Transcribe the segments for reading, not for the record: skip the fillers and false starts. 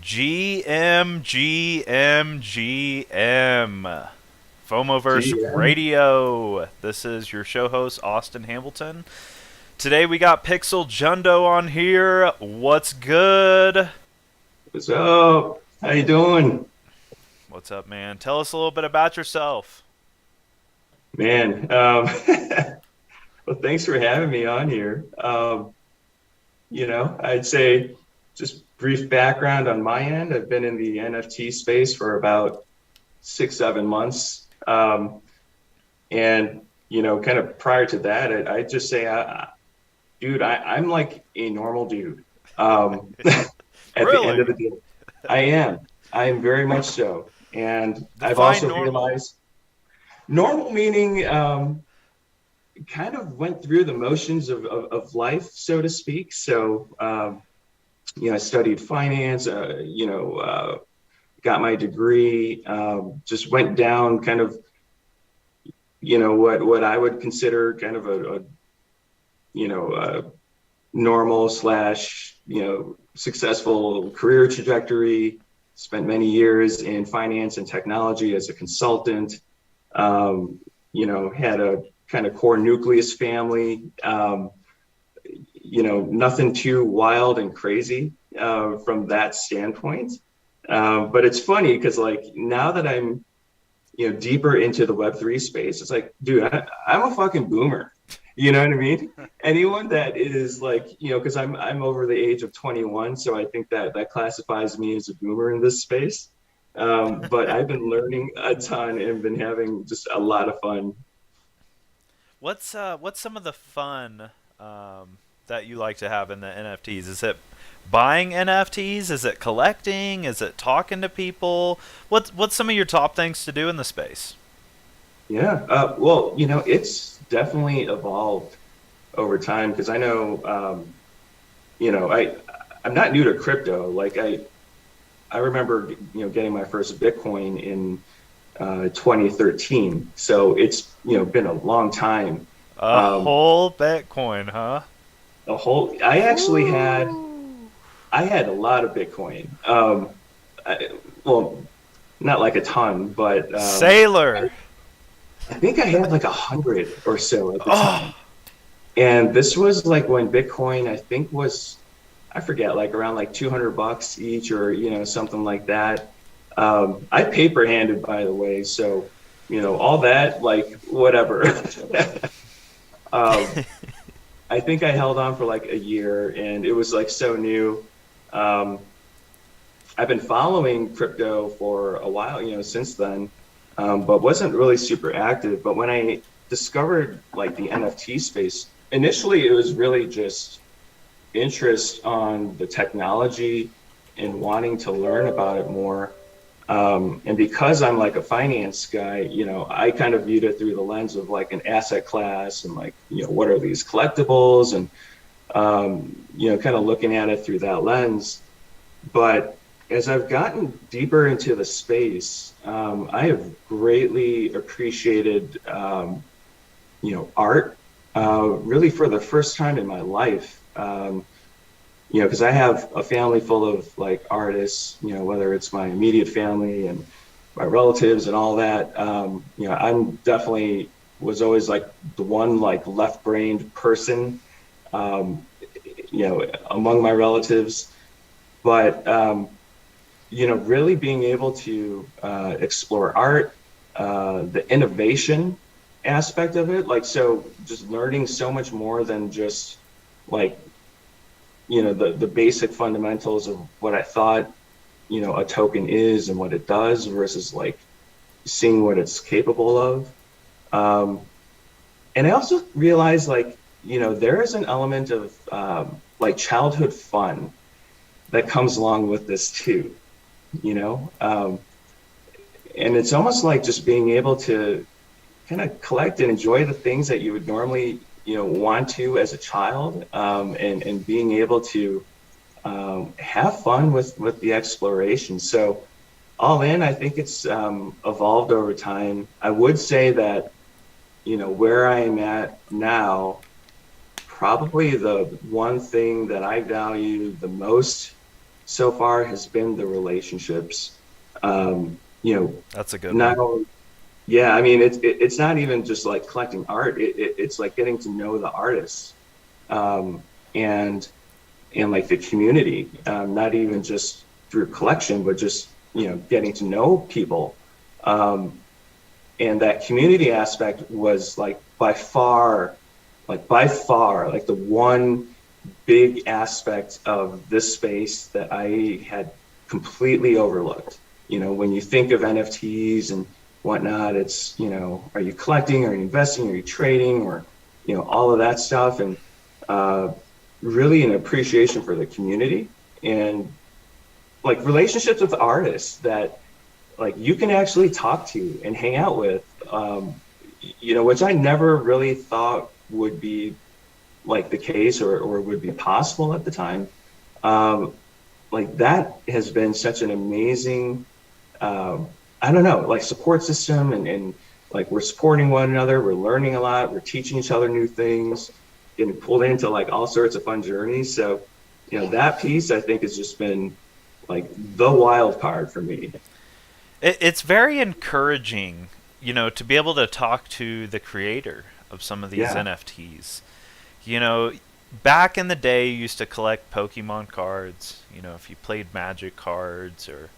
GM. FOMOverse GM. Radio. This is your show host, Austin Hamilton. Today we got Pixel Jundo on here. What's good? What's up? How you doing? What's up, man? Tell us a little bit about yourself. Man, well, thanks for having me on here. I'd say just brief background on my end. I've been in the NFT space for about 6, 7 months. And kind of prior to that, I'd just say, dude, I'm like a normal dude. At the end of Really? the day, I am. I am very much so. And I've Define also normal. realized normal meaning kind of went through the motions of life, so to speak. So, I studied finance, got my degree, just went down kind of, what I would consider kind of a normal slash, successful career trajectory. Spent many years in finance and technology as a consultant. Had a kind of core nucleus family. Nothing too wild and crazy from that standpoint. But it's funny because like now that I'm, deeper into the Web3 space, it's like, dude, I'm a fucking boomer. You know what I mean? Anyone that is like, because I'm over the age of 21, so I think that classifies me as a boomer in this space. But I've been learning a ton and been having just a lot of fun. What's some of the fun that you like to have in the NFTs? Is it buying NFTs? Is it collecting? Is it talking to people? What's some of your top things to do in the space? Yeah. Well, it's definitely evolved over time because I know, I'm not new to crypto. Like I remember, getting my first Bitcoin in 2013. So it's, been a long time. A Um, whole Bitcoin, huh? I actually had, Woo! I had a lot of Bitcoin. Well, not like a ton, but Sailor. I think I had like 100 or so at the Oh, time. And this was like when Bitcoin, I think was, I forget, like around like 200 bucks each or, something like that. I paper handed, by the way. So, all that, like, whatever. um, I think I held on for like a year and it was like so new. Um, I've been following crypto for a while, since then, but wasn't really super active. But when I discovered like the NFT space, initially it was really just interest on the technology and wanting to learn about it more. And because I'm like a finance guy, I kind of viewed it through the lens of like an asset class and like, what are these collectibles and, kind of looking at it through that lens. But as I've gotten deeper into the space, I have greatly appreciated, art, really for the first time in my life. Because I have a family full of like artists, whether it's my immediate family and my relatives and all that. I'm definitely was always like the one like left-brained person, um, among my relatives. But really being able to explore art, the innovation aspect of it, like so, just learning so much more than just like the basic fundamentals of what I thought a token is and what it does versus like seeing what it's capable of. Um, and I also realized like there is an element of like childhood fun that comes along with this too. You know, um, and it's almost like just being able to kind of collect and enjoy the things that you would normally want to as a child, and being able to have fun with the exploration. So all in, I think it's evolved over time. I would say that where I am at now, probably the one thing that I value the most so far has been the relationships. You know, That's a good not one. only, yeah, I mean, it's not even just like collecting art. It's like getting to know the artists, um, and like the community, not even just through collection, but just, getting to know people. Um, and that community aspect was like by far, like the one big aspect of this space that I had completely overlooked. When you think of NFTs and whatnot, it's, are you collecting, are you investing, are you trading, or, all of that stuff. And uh, really an appreciation for the community and like relationships with artists that like you can actually talk to and hang out with, which I never really thought would be like the case, or would be possible at the time. Um, like that has been such an amazing, I don't know, like support system, and like we're supporting one another, we're learning a lot, we're teaching each other new things, getting pulled into like all sorts of fun journeys. So, that piece I think has just been like the wild card for me. It's very encouraging, to be able to talk to the creator of some of these Yeah. NFTs. You know, back in the day, you used to collect Pokemon cards. If you played Magic cards, or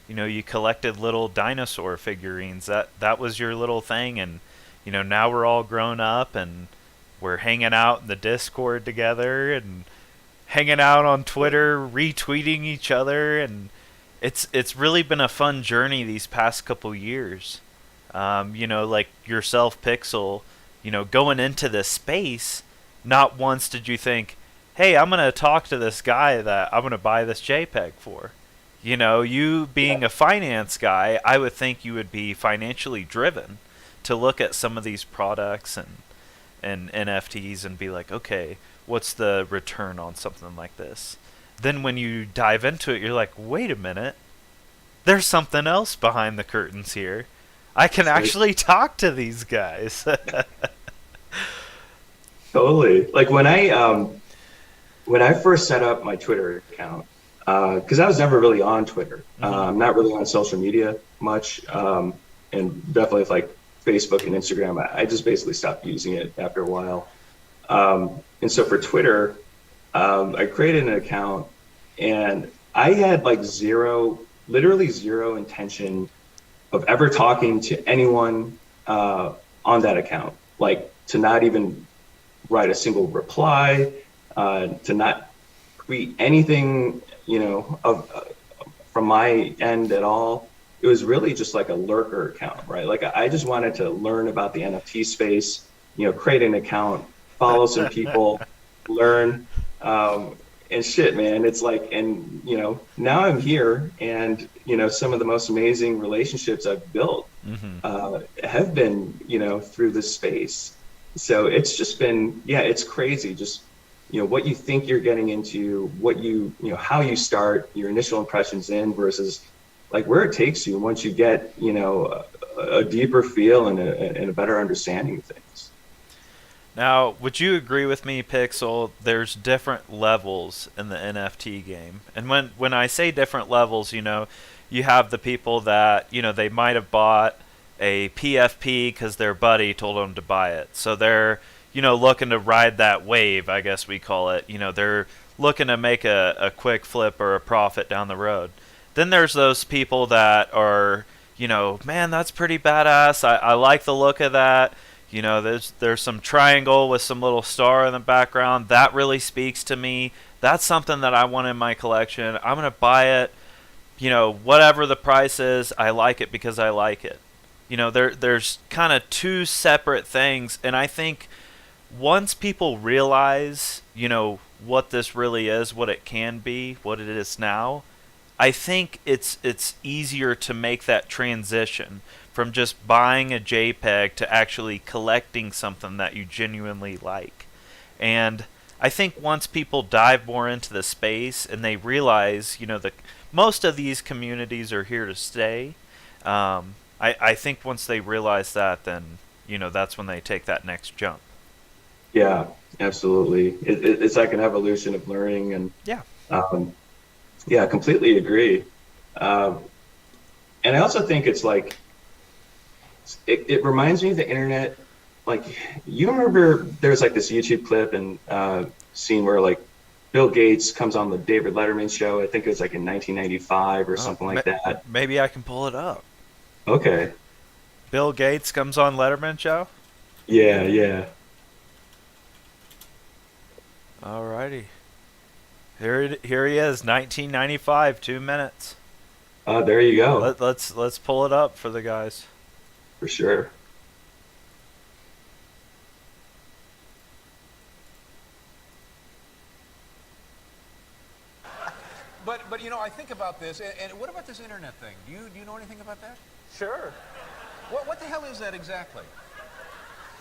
you collected little dinosaur figurines. That was your little thing. And now we're all grown up and we're hanging out in the Discord together and hanging out on Twitter, retweeting each other, and it's really been a fun journey these past couple years. Like yourself, Pixel, going into this space, not once did you think, hey, I'm going to talk to this guy that I'm going to buy this JPEG for. You being a finance guy, I would think you would be financially driven to look at some of these products and NFTs and be like, okay, what's the return on something like this? Then when you dive into it, you're like, wait a minute, there's something else behind the curtains here. I can So actually talk to these guys. totally. Like when I first set up my Twitter account, because I was never really on Twitter, Hmm. not really on social media much, and definitely with like Facebook and Instagram, I just basically stopped using it after a while. And so for Twitter, I created an account, and I had like literally zero intention of ever talking to anyone on that account, like to not even write a single reply, to not tweet anything, of from my end at all. It was really just like a lurker account, right? Like I just wanted to learn about the NFT space, create an account, follow some people, learn, and shit, man. It's like, and now I'm here, and some of the most amazing relationships I've built Hmm. have been, through this space. So it's just been, yeah, it's crazy. Just, what you think you're getting into, how you start, your initial impressions in versus like where it takes you once you get, a deeper feel and a better understanding of things. Now, would you agree with me, Pixel? There's different levels in the NFT game, and when I say different levels, you have the people that they might have bought a PFP because their buddy told them to buy it, so they're looking to ride that wave, I guess we call it. They're looking to make a quick flip or a profit down the road. Then there's those people that are, man, that's pretty badass. I like the look of that. There's some triangle with some little star in the background. That really speaks to me. That's something that I want in my collection. I'm gonna buy it. Whatever the price is, I like it because I like it. There's kind of two separate things, and I think once people realize, what this really is, what it can be, what it is now, I think it's easier to make that transition from just buying a JPEG to actually collecting something that you genuinely like. And I think once people dive more into the space and they realize, that most of these communities are here to stay, I think once they realize that, then that's when they take that next jump. Yeah, absolutely. It's like an evolution of learning, and Yeah. um, Yeah, completely agree. Um, and I also think it's like it reminds me of the internet. Like, you remember there's like this YouTube clip and scene where like Bill Gates comes on the David Letterman show. I think it was like in 1995 or Oh, something like that. maybe I can pull it up. Okay. Bill Gates comes on Letterman show. Yeah, yeah. Alrighty, here he is, 1995, 2 minutes. There you go, Let's pull it up for the guys. for sure. But I think about this, and what about this internet thing? Do you know anything about that? Sure. What the hell is that exactly?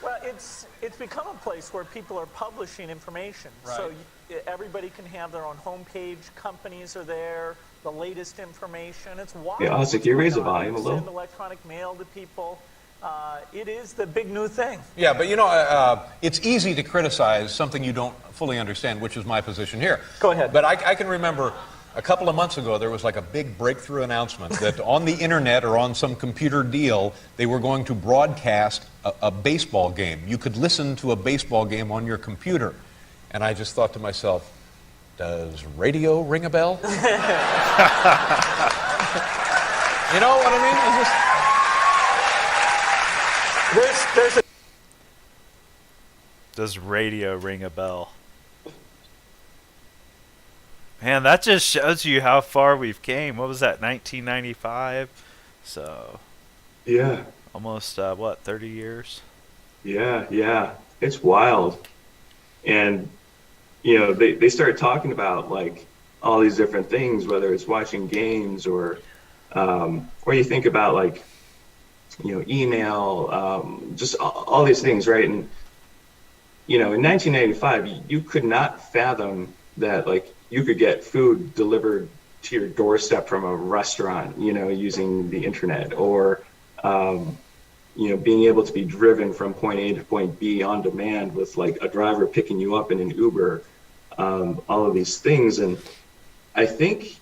Well, it's become a place where people are publishing information. Right. So everybody can have their own homepage. Companies are there. The latest information. It's wild. Yeah, Isaac, what's you going raise the on. volume a You little. send electronic mail to people. It is the big new thing. Yeah, but it's easy to criticize something you don't fully understand, which is my position here. Go ahead. But I can remember a couple of months ago, there was like a big breakthrough announcement that on the internet or on some computer deal, they were going to broadcast a baseball game. You could listen to a baseball game on your computer. And I just thought to myself, does radio ring a bell? You know what I mean? It's just... There's a Does radio ring a bell? Man, that just shows you how far we've came. What was that, 1995? So, Yeah, almost, 30 years? yeah, yeah. It's wild. And, they started talking about like all these different things, whether it's watching games or you think about like, email, just all these things, right? And, in 1995, you could not fathom that like you could get food delivered to your doorstep from a restaurant, using the internet or, being able to be driven from point A to point B on demand with like a driver picking you up in an Uber, all of these things. And I think,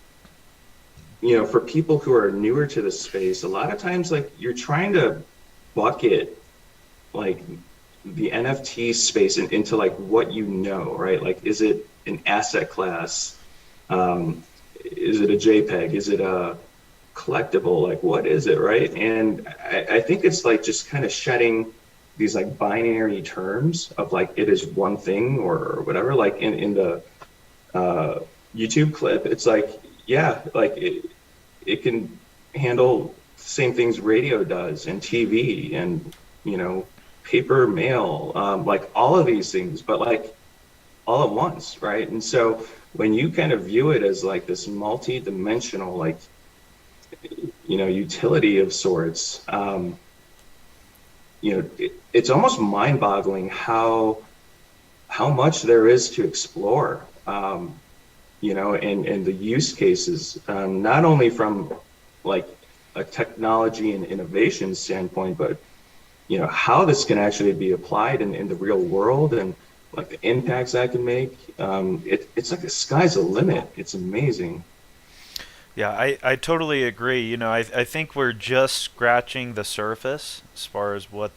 for people who are newer to the space, a lot of times like you're trying to bucket like the NFT space into like what right? Like, is it an asset class? Is it a JPEG? Is it a collectible? Like, what is it, right? And I think it's like just kind of shedding these like binary terms of like it is one thing or whatever. Like in the YouTube clip, it's like, yeah, like it can handle the same things radio does and TV and paper mail, like all of these things, but like all at once, right? And so when you kind of view it as like this multi-dimensional, like utility of sorts, it's almost mind-boggling how much there is to explore, and the use cases, not only from like a technology and innovation standpoint, but how this can actually be applied in the real world and like the impacts that can make. It's like the sky's the limit. It's amazing. Yeah, I totally agree. I think we're just scratching the surface as far as what,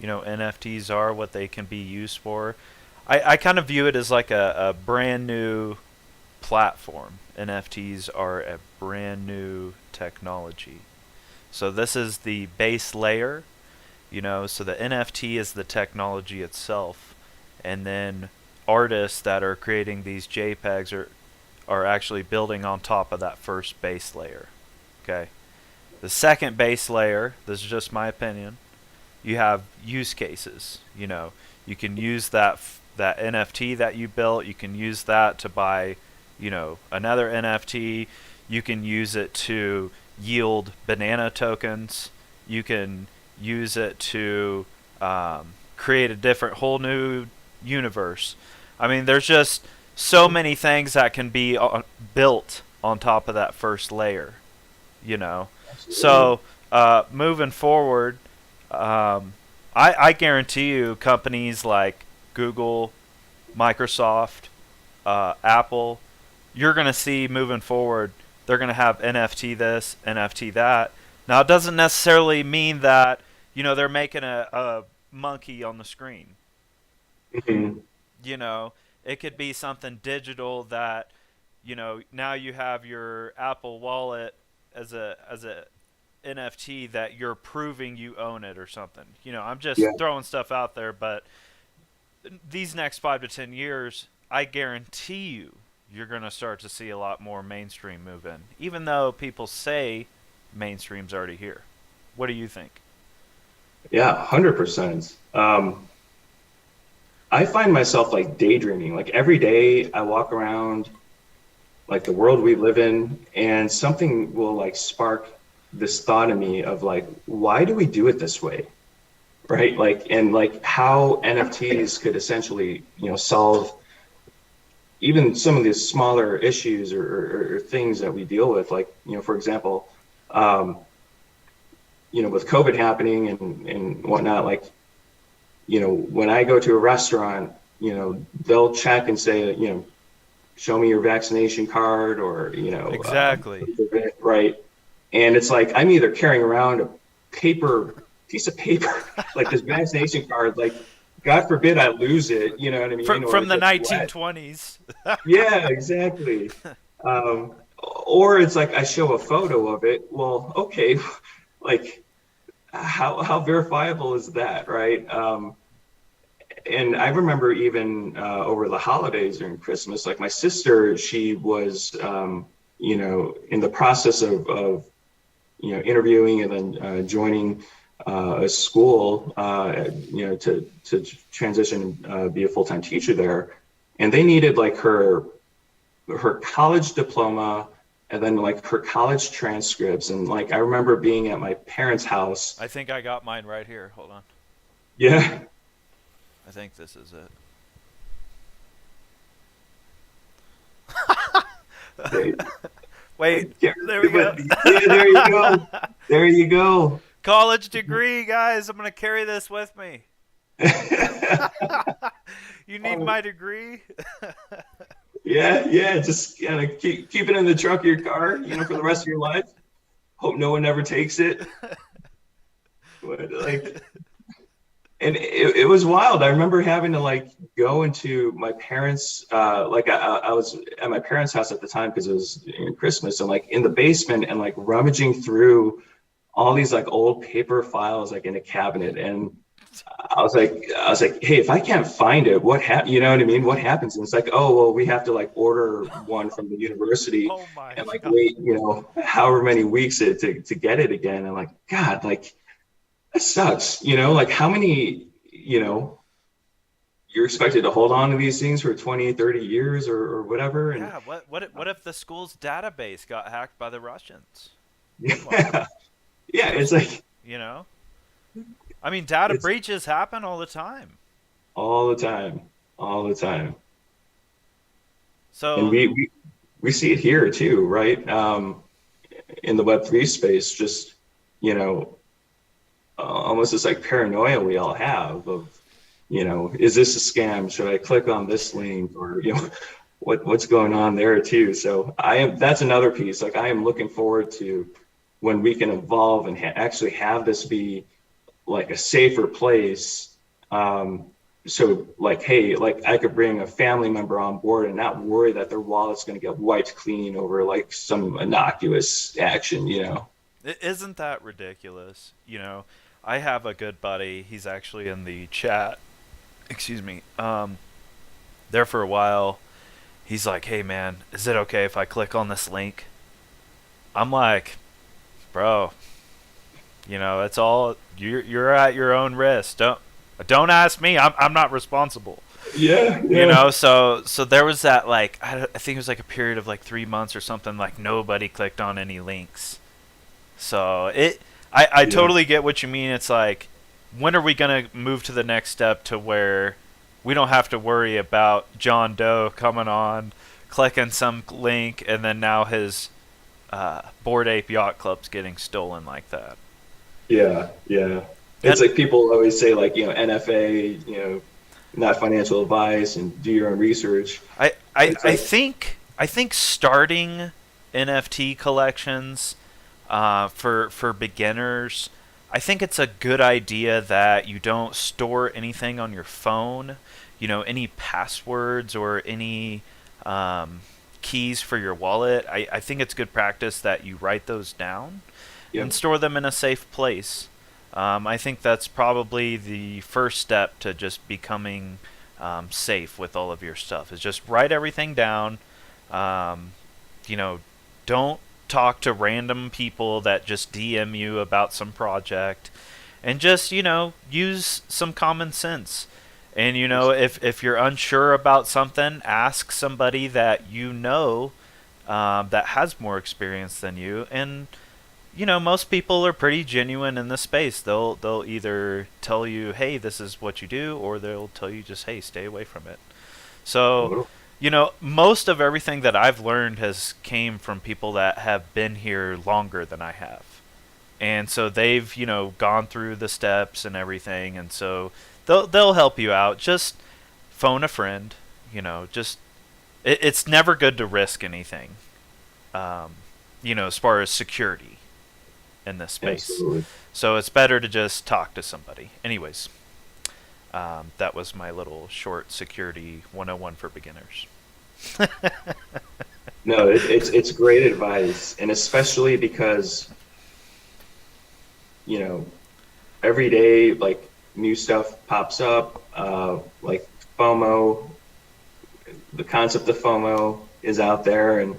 NFTs are, what they can be used for. I kind of view it as like a brand new platform. NFTs are a brand new technology. So this is the base layer, so the NFT is the technology itself. And then artists that are creating these JPEGs are actually building on top of that first base layer. Okay. The second base layer, this is just my opinion, you have use cases. You can use that NFT that you built, you can use that to buy, another NFT. You can use it to yield banana tokens. You can use it to create a different whole new universe. I mean, there's just so many things that can be built on top of that first layer, So moving forward, I guarantee you companies like Google, Microsoft, Apple, you're going to see moving forward, they're going to have NFT this, NFT that. Now, it doesn't necessarily mean that, they're making a monkey on the screen. Mhm. You know, it could be something digital that, now you have your Apple Wallet as a NFT that you're proving you own it or something. I'm just Yeah. throwing stuff out there, but these next 5 to 10 years, I guarantee you're going to start to see a lot more mainstream move in, even though people say mainstream's already here. What do you think? Yeah, 100%. I find myself like daydreaming. Like every day I walk around like the world we live in, and something will like spark this thought in me of like, why do we do it this way? Right? Like, and like how NFTs could essentially, solve even some of these smaller issues or things that we deal with. Like, for example, um, with COVID happening and whatnot, like, when I go to a restaurant, they'll check and say, show me your vaccination card or, Exactly. right. And it's like, I'm either carrying around a piece of paper, like this vaccination card, like, God forbid I lose it, you know what I mean? From, Or from it the gets wet. 1920s. Yeah, exactly. Or it's like I show a photo of it. Well, okay, like how verifiable is that, right? And I remember even over the holidays during Christmas, like my sister, she was, in the process of interviewing and then joining a school, to transition, be a full-time teacher there, and they needed like her college diploma and then like her college transcripts, and like I remember being at my parents' house. I think I got mine right here. Hold on. Yeah. I think this is They- it. Wait, yeah, there we go. Yeah, there you go. There you go. College degree, guys. I'm going to carry this with me. You need my degree? Yeah, just kind of keep it in the trunk of your car, for the rest of your life. Hope no one ever takes it. But like, and it was wild. I remember having to like go into my parents, like I was at my parents' house at the time because it was Christmas, and like in the basement and like rummaging through all these like old paper files like in a cabinet, and I was like, hey, if I can't find it, what you know what I mean? What happens? And it's like, oh, well, we have to like order one from the university Oh my and like God. wait, however many weeks to get it again. And like, God, like that sucks, like how many, you're expected to hold on to these things for 20, 30 years or whatever. And Yeah, what if the school's database got hacked by the Russians? yeah, yeah, it's like, You know? I mean, data it's breaches happen all the time. all the time, all the time. And So, we see it here too, right? In the Web3 space, just, almost this like paranoia we all have of, is this a scam? Should I click on this link? Or, what's going on there too? So that's another piece. Like I am looking forward to when we can evolve and actually have this be like a safer place. So like, hey, like I could bring a family member on board and not worry that their wallet's going to get wiped clean over like some innocuous action, isn't that ridiculous? I have a good buddy. He's actually in the chat. Excuse me. There for a while. He's like, "Hey man, is it okay if I click on this link?" I'm like, "Bro, it's all you're at your own risk. Don't ask me. I'm not responsible." Yeah, So there was that like I think it was like a period of like 3 months or something, like nobody clicked on any links. So I Yeah. totally get what you mean. It's like, when are we gonna move to the next step to where we don't have to worry about John Doe coming on, clicking some link, and then now his Bored Ape Yacht Club's getting stolen like that. Yeah. It's like people always say like, NFA, not financial advice and do your own research. I It's like, think I think starting NFT collections for beginners, I think it's a good idea that you don't store anything on your phone. You know, any passwords or any um, keys for your wallet. I think it's good practice that you write those down Yep. and store them in a safe place. I think that's probably the first step to just becoming safe with all of your stuff. Is just write everything down. Um, you know, don't talk to random people that just DM you about some project, and just use some common sense. And if you're unsure about something, ask somebody that that has more experience than you. And most people are pretty genuine in this space. They'll either tell you, "Hey, this is what you do," or they'll tell you just, "Hey, stay away from it." So, Totally. most of everything that I've learned has came from people that have been here longer than I have. And so they've, gone through the steps and everything, and so they'll help you out. Just phone a friend, just it's never good to risk anything. Um, as far as security in this space. Absolutely. So it's better to just talk to somebody. Anyways, that was my little short security 101 for beginners. No, it's great advice, and especially because you know every day like new stuff pops up, like FOMO. The concept of FOMO is out there, and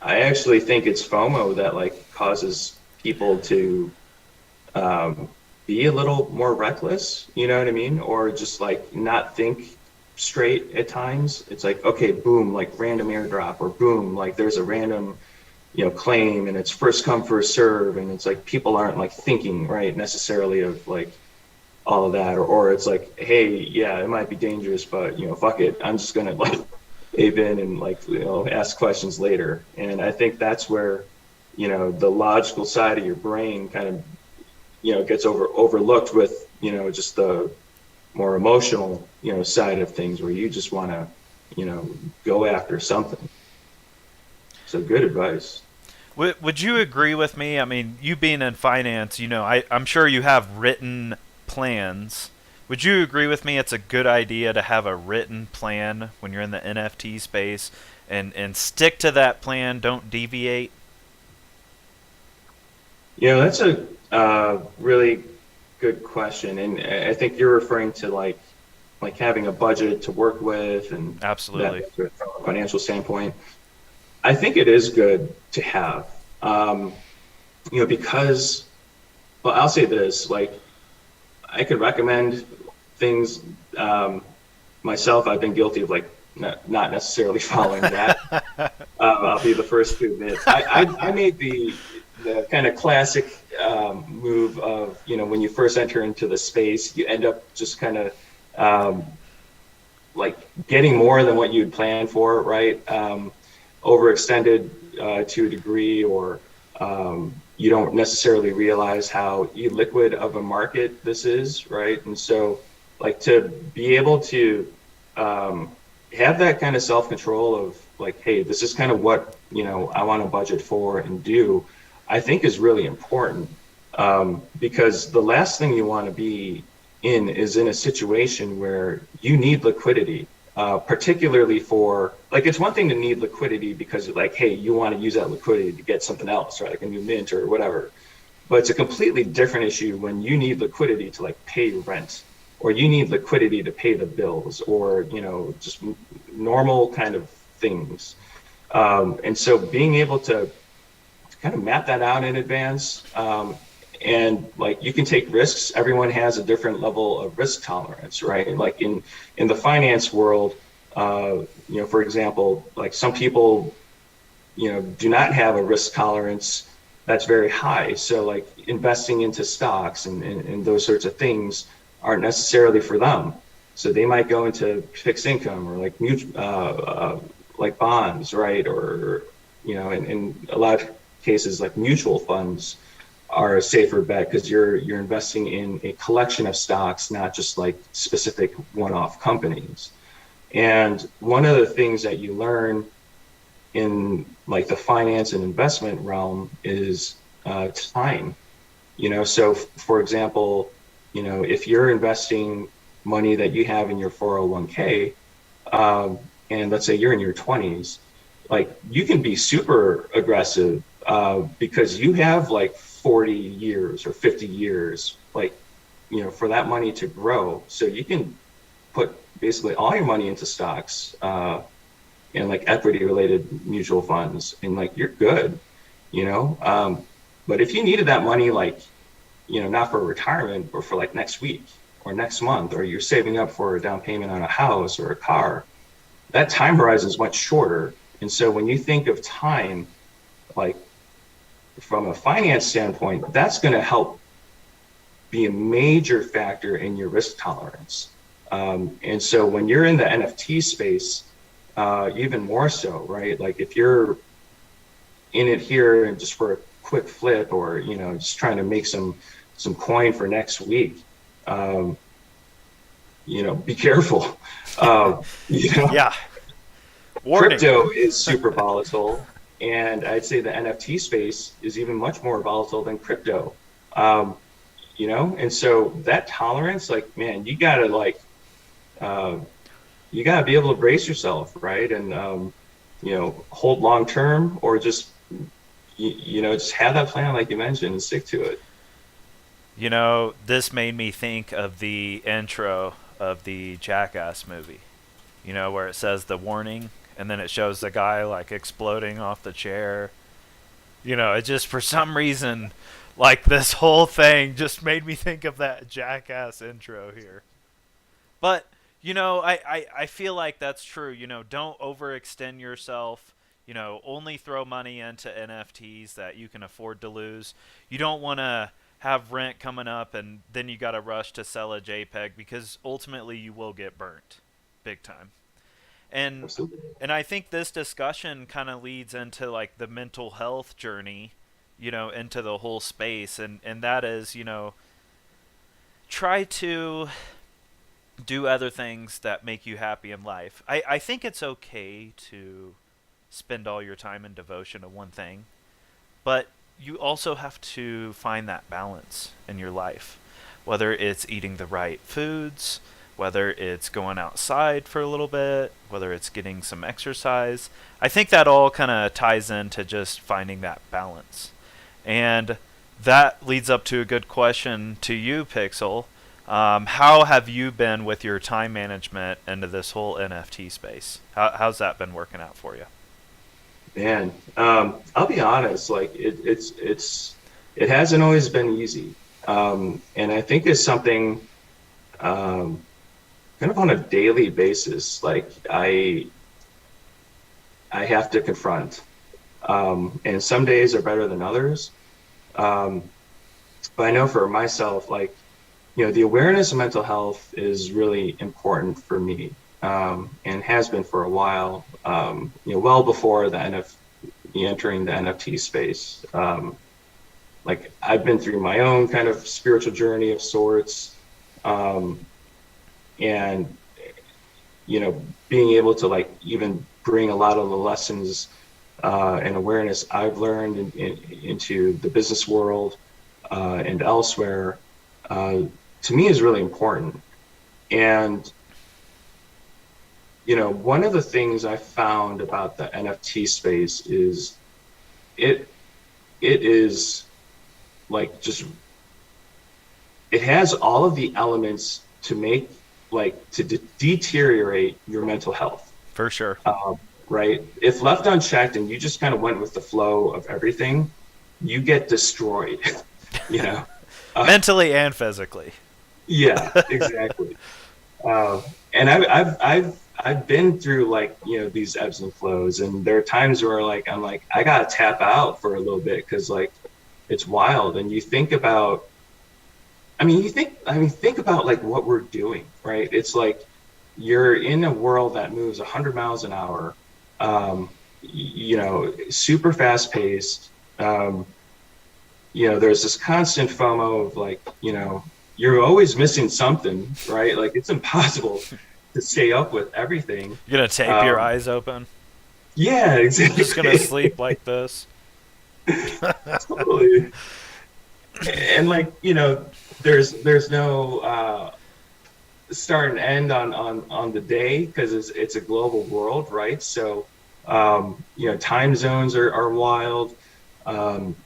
I actually think it's FOMO that like causes people to be a little more reckless, you know what I mean? Or just like not think straight at times. It's like, okay, boom, like random airdrop, or boom, like there's a random, claim, and it's first come, first serve. And it's like people aren't like thinking, right, necessarily of like all of that. Or it's like, hey, yeah, it might be dangerous, but fuck it. I'm just gonna like ape in and like, ask questions later. And I think that's where, the logical side of your brain kind of gets overlooked with just the more emotional side of things, where you just want to go after something. So good advice. Would you agree with me? I mean, you being in finance, I'm sure you have written plans. Would you agree with me it's a good idea to have a written plan when you're in the NFT space, and stick to that plan, don't deviate? That's a really good question, and I think you're referring to like having a budget to work with, and Absolutely. that from a financial standpoint. I think it is good to have, because, well, I'll say this, like I could recommend things myself. I've been guilty of like not necessarily following that. I'll be the first to admit. I made the kind of classic move of, when you first enter into the space, you end up just kind of like getting more than what you'd planned for, right? Overextended to a degree, or you don't necessarily realize how illiquid of a market this is, right? And so, like, to be able to have that kind of self-control of like, hey, this is kind of what I want to budget for and do, I think is really important, because the last thing you want to be in is in a situation where you need liquidity, particularly for, like, it's one thing to need liquidity because like, hey, you want to use that liquidity to get something else, right, like a new mint or whatever. But it's a completely different issue when you need liquidity to like pay rent, or you need liquidity to pay the bills, or just normal kind of things. And so being able to kind of map that out in advance, and like you can take risks. Everyone has a different level of risk tolerance, right? And like in the finance world, for example, like some people do not have a risk tolerance that's very high. So like investing into stocks and those sorts of things aren't necessarily for them. So they might go into fixed income, or like like bonds, right? Or in a lot of cases, like mutual funds are a safer bet, because you're investing in a collection of stocks, not just like specific one-off companies. And one of the things that you learn in like the finance and investment realm is time. So for example, if you're investing money that you have in your 401k, and let's say you're in your 20s, like you can be super aggressive because you have like 40 years or 50 years, like, for that money to grow. So you can put basically all your money into stocks and like equity related mutual funds, and like you're good, you know. But if you needed that money, like, not for retirement, but for like next week or next month, or you're saving up for a down payment on a house or a car, that time horizon is much shorter. And so when you think of time, like from a finance standpoint, that's going to help be a major factor in your risk tolerance. And so when you're in the NFT space, even more so, right? Like if you're in it here and just for a quick flip, or, just trying to make some coin for next week, be careful. Yeah. Warning. Crypto is super volatile, and I'd say the NFT space is even much more volatile than crypto. And so that tolerance, like, man, you gotta be able to brace yourself, right? And hold long term, or just just have that plan like you mentioned and stick to it. This made me think of the intro of the Jackass movie. Where it says the warning, and then it shows the guy like exploding off the chair. It just, for some reason, like this whole thing just made me think of that Jackass intro here. But, I feel like that's true. Don't overextend yourself. Only throw money into NFTs that you can afford to lose. You don't want to have rent coming up and then you got to rush to sell a JPEG, because ultimately you will get burnt big time. And Absolutely. and I think this discussion kind of leads into like the mental health journey, into the whole space, and that is, try to do other things that make you happy in life. I think it's okay to spend all your time in devotion to one thing, but you also have to find that balance in your life, whether it's eating the right foods, whether it's going outside for a little bit, whether it's getting some exercise. I think that all kind of ties into just finding that balance. And that leads up to a good question to you, Pixel. How have you been with your time management into this whole NFT space? How's that been working out for you? Man, I'll be honest, like it hasn't always been easy. And I think it's something kind of on a daily basis, like I have to confront. And some days are better than others. But I know for myself, like, the awareness of mental health is really important for me, and has been for a while, well before entering the NFT space. Like I've been through my own kind of spiritual journey of sorts, and being able to like even bring a lot of the lessons and awareness I've learned into the business world and elsewhere, to me is really important. And one of the things I found about the NFT space is it is like just, it has all of the elements to make, like, to deteriorate your mental health. For sure. Right? If left unchecked and you just kind of went with the flow of everything, you get destroyed. Mentally and physically. Yeah, exactly. And I've been through like, these ebbs and flows, and there are times where like I'm like, I gotta tap out for a little bit because like it's wild. And you think about, think about like what we're doing, right? It's like you're in a world that moves 100 miles an hour, super fast paced. There's this constant FOMO of like, you're always missing something, right? Like it's impossible to stay up with everything. You're going to tape your eyes open? Yeah, I'm just gonna exactly. sleep like this. Totally. And like, there's no start and end on the day because it's a global world, right? So time zones are wild. Um,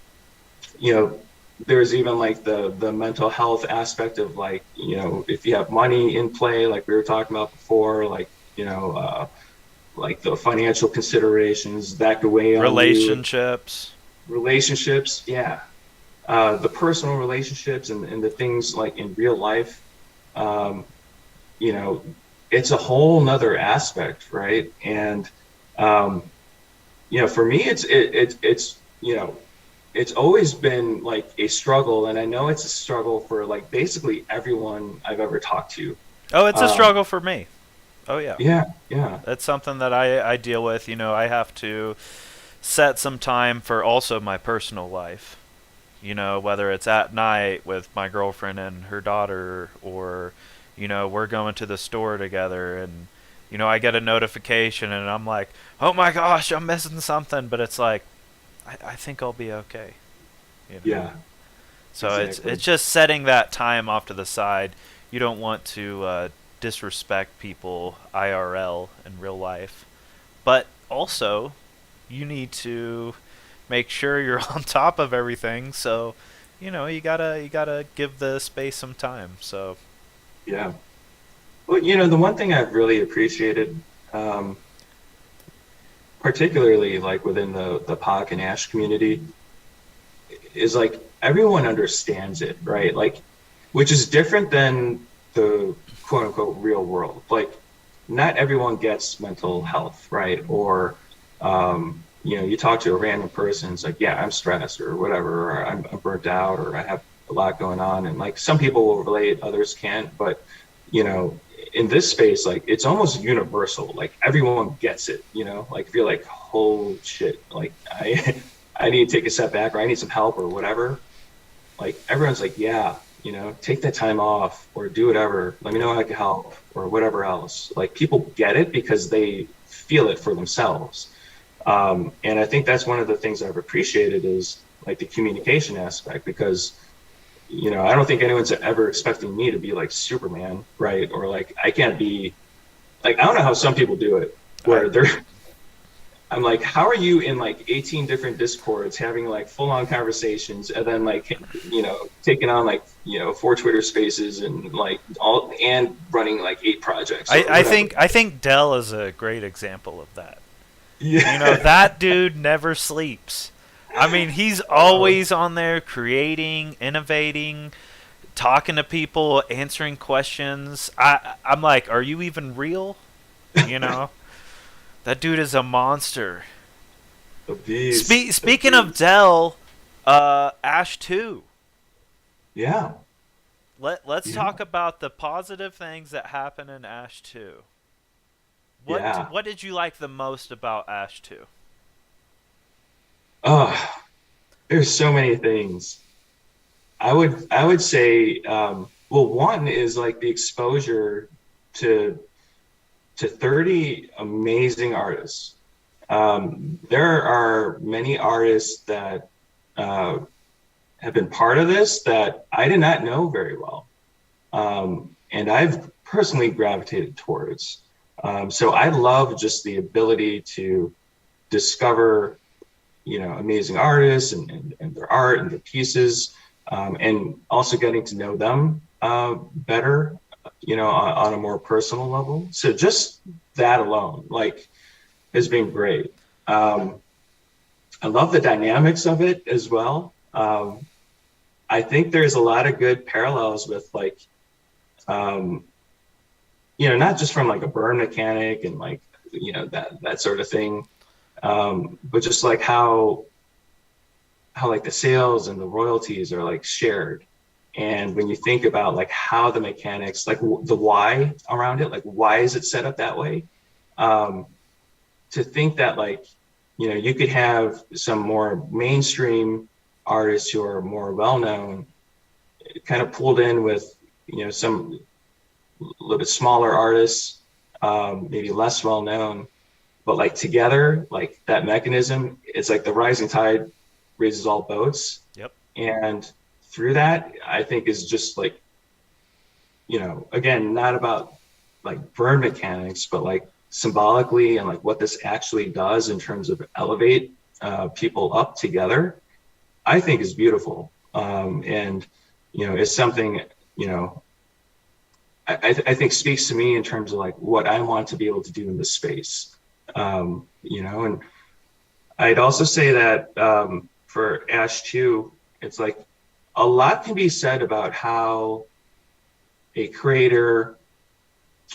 you know, there's even like the mental health aspect of like, if you have money in play, like we were talking about before, like the financial considerations that could weigh on you, Relationships. relationships, yeah, the personal relationships and the things like in real life, um, you know, it's a whole nother aspect, right? And um, for me, it's always been like a struggle, and I know it's a struggle for like basically everyone I've ever talked to. Oh, it's a Um, struggle for me. Oh yeah. yeah, yeah, That's something that I deal with. I have to set some time for also my personal life. Whether it's at night with my girlfriend and her daughter, or, we're going to the store together and, I get a notification and I'm like, oh my gosh, I'm missing something. But it's like, I think I'll be okay, you know? yeah, So it's exactly. just setting that time off to the side. You don't want to disrespect people IRL in real life. But also, you need to make sure you're on top of everything. So, you gotta give the space some time. So, Yeah. Well, the one thing I've really appreciated, um, particularly like within the POC and Ash community, is like everyone understands it, right? Like, which is different than the quote unquote real world. Like, not everyone gets mental health, right? Or, you talk to a random person, it's like, yeah, I'm stressed or whatever, or I'm burnt out, or I have a lot going on. And like, some people will relate, others can't. But, you know, in this space, like, it's almost universal. Like, everyone gets it, like, if you're like, oh shit, like, I need to take a step back or I need some help or whatever, like everyone's like, yeah, take that time off or do whatever. Let me know how I can help or whatever else. Like people get it because they feel it for themselves. And I think that's one of the things I've appreciated is like the communication aspect because, I don't think anyone's ever expecting me to be like Superman, right? Or like I can't be like, I don't know how some people do it I where they're I'm like, how are you in like 18 different discords having like full on conversations and then like, taking on like, four Twitter spaces and like all and running like 8 projects I, or I whatever. think I think Dell is a great example of that. Yeah. That dude never sleeps. I mean, he's Uh, always on there creating, innovating, talking to people, answering questions. I'm like, are you even real? You know, that dude is a monster. a beast. A Speaking of beast. Dell, Ash 2. Yeah. Let's Yeah. talk about the positive things that happen in Ash 2. Yeah. What did you like the most about Ash 2? Oh, there's so many things. I would say, well, one is like the exposure to 30 amazing artists. There are many artists that uh, have been part of this that I did not know very well. And I've personally gravitated towards. So I love just the ability to discover, amazing artists and their art and their pieces, and also getting to know them better, on a more personal level. So just that alone, like, has been great. Um, I love the dynamics of it as well. I think there's a lot of good parallels with like, um, not just from like a burn mechanic and like, that sort of thing, but just like how like the sales and the royalties are like shared. And when you think about like how the mechanics, like the why around it, like why is it set up that way? Um, to think that like, you could have some more mainstream artists who are more well known, kind of pulled in with, some a little bit smaller artists, maybe less well known, but like together, like that mechanism, it's like the rising tide raises all boats. Yep. And through that, I think is just like, again, not about like burn mechanics, but like symbolically and like what this actually does in terms of elevate people up together, I think is beautiful. And, it's something, I think speaks to me in terms of like what I want to be able to do in this space. And I'd also say that for Ash 2, it's like a lot can be said about how a creator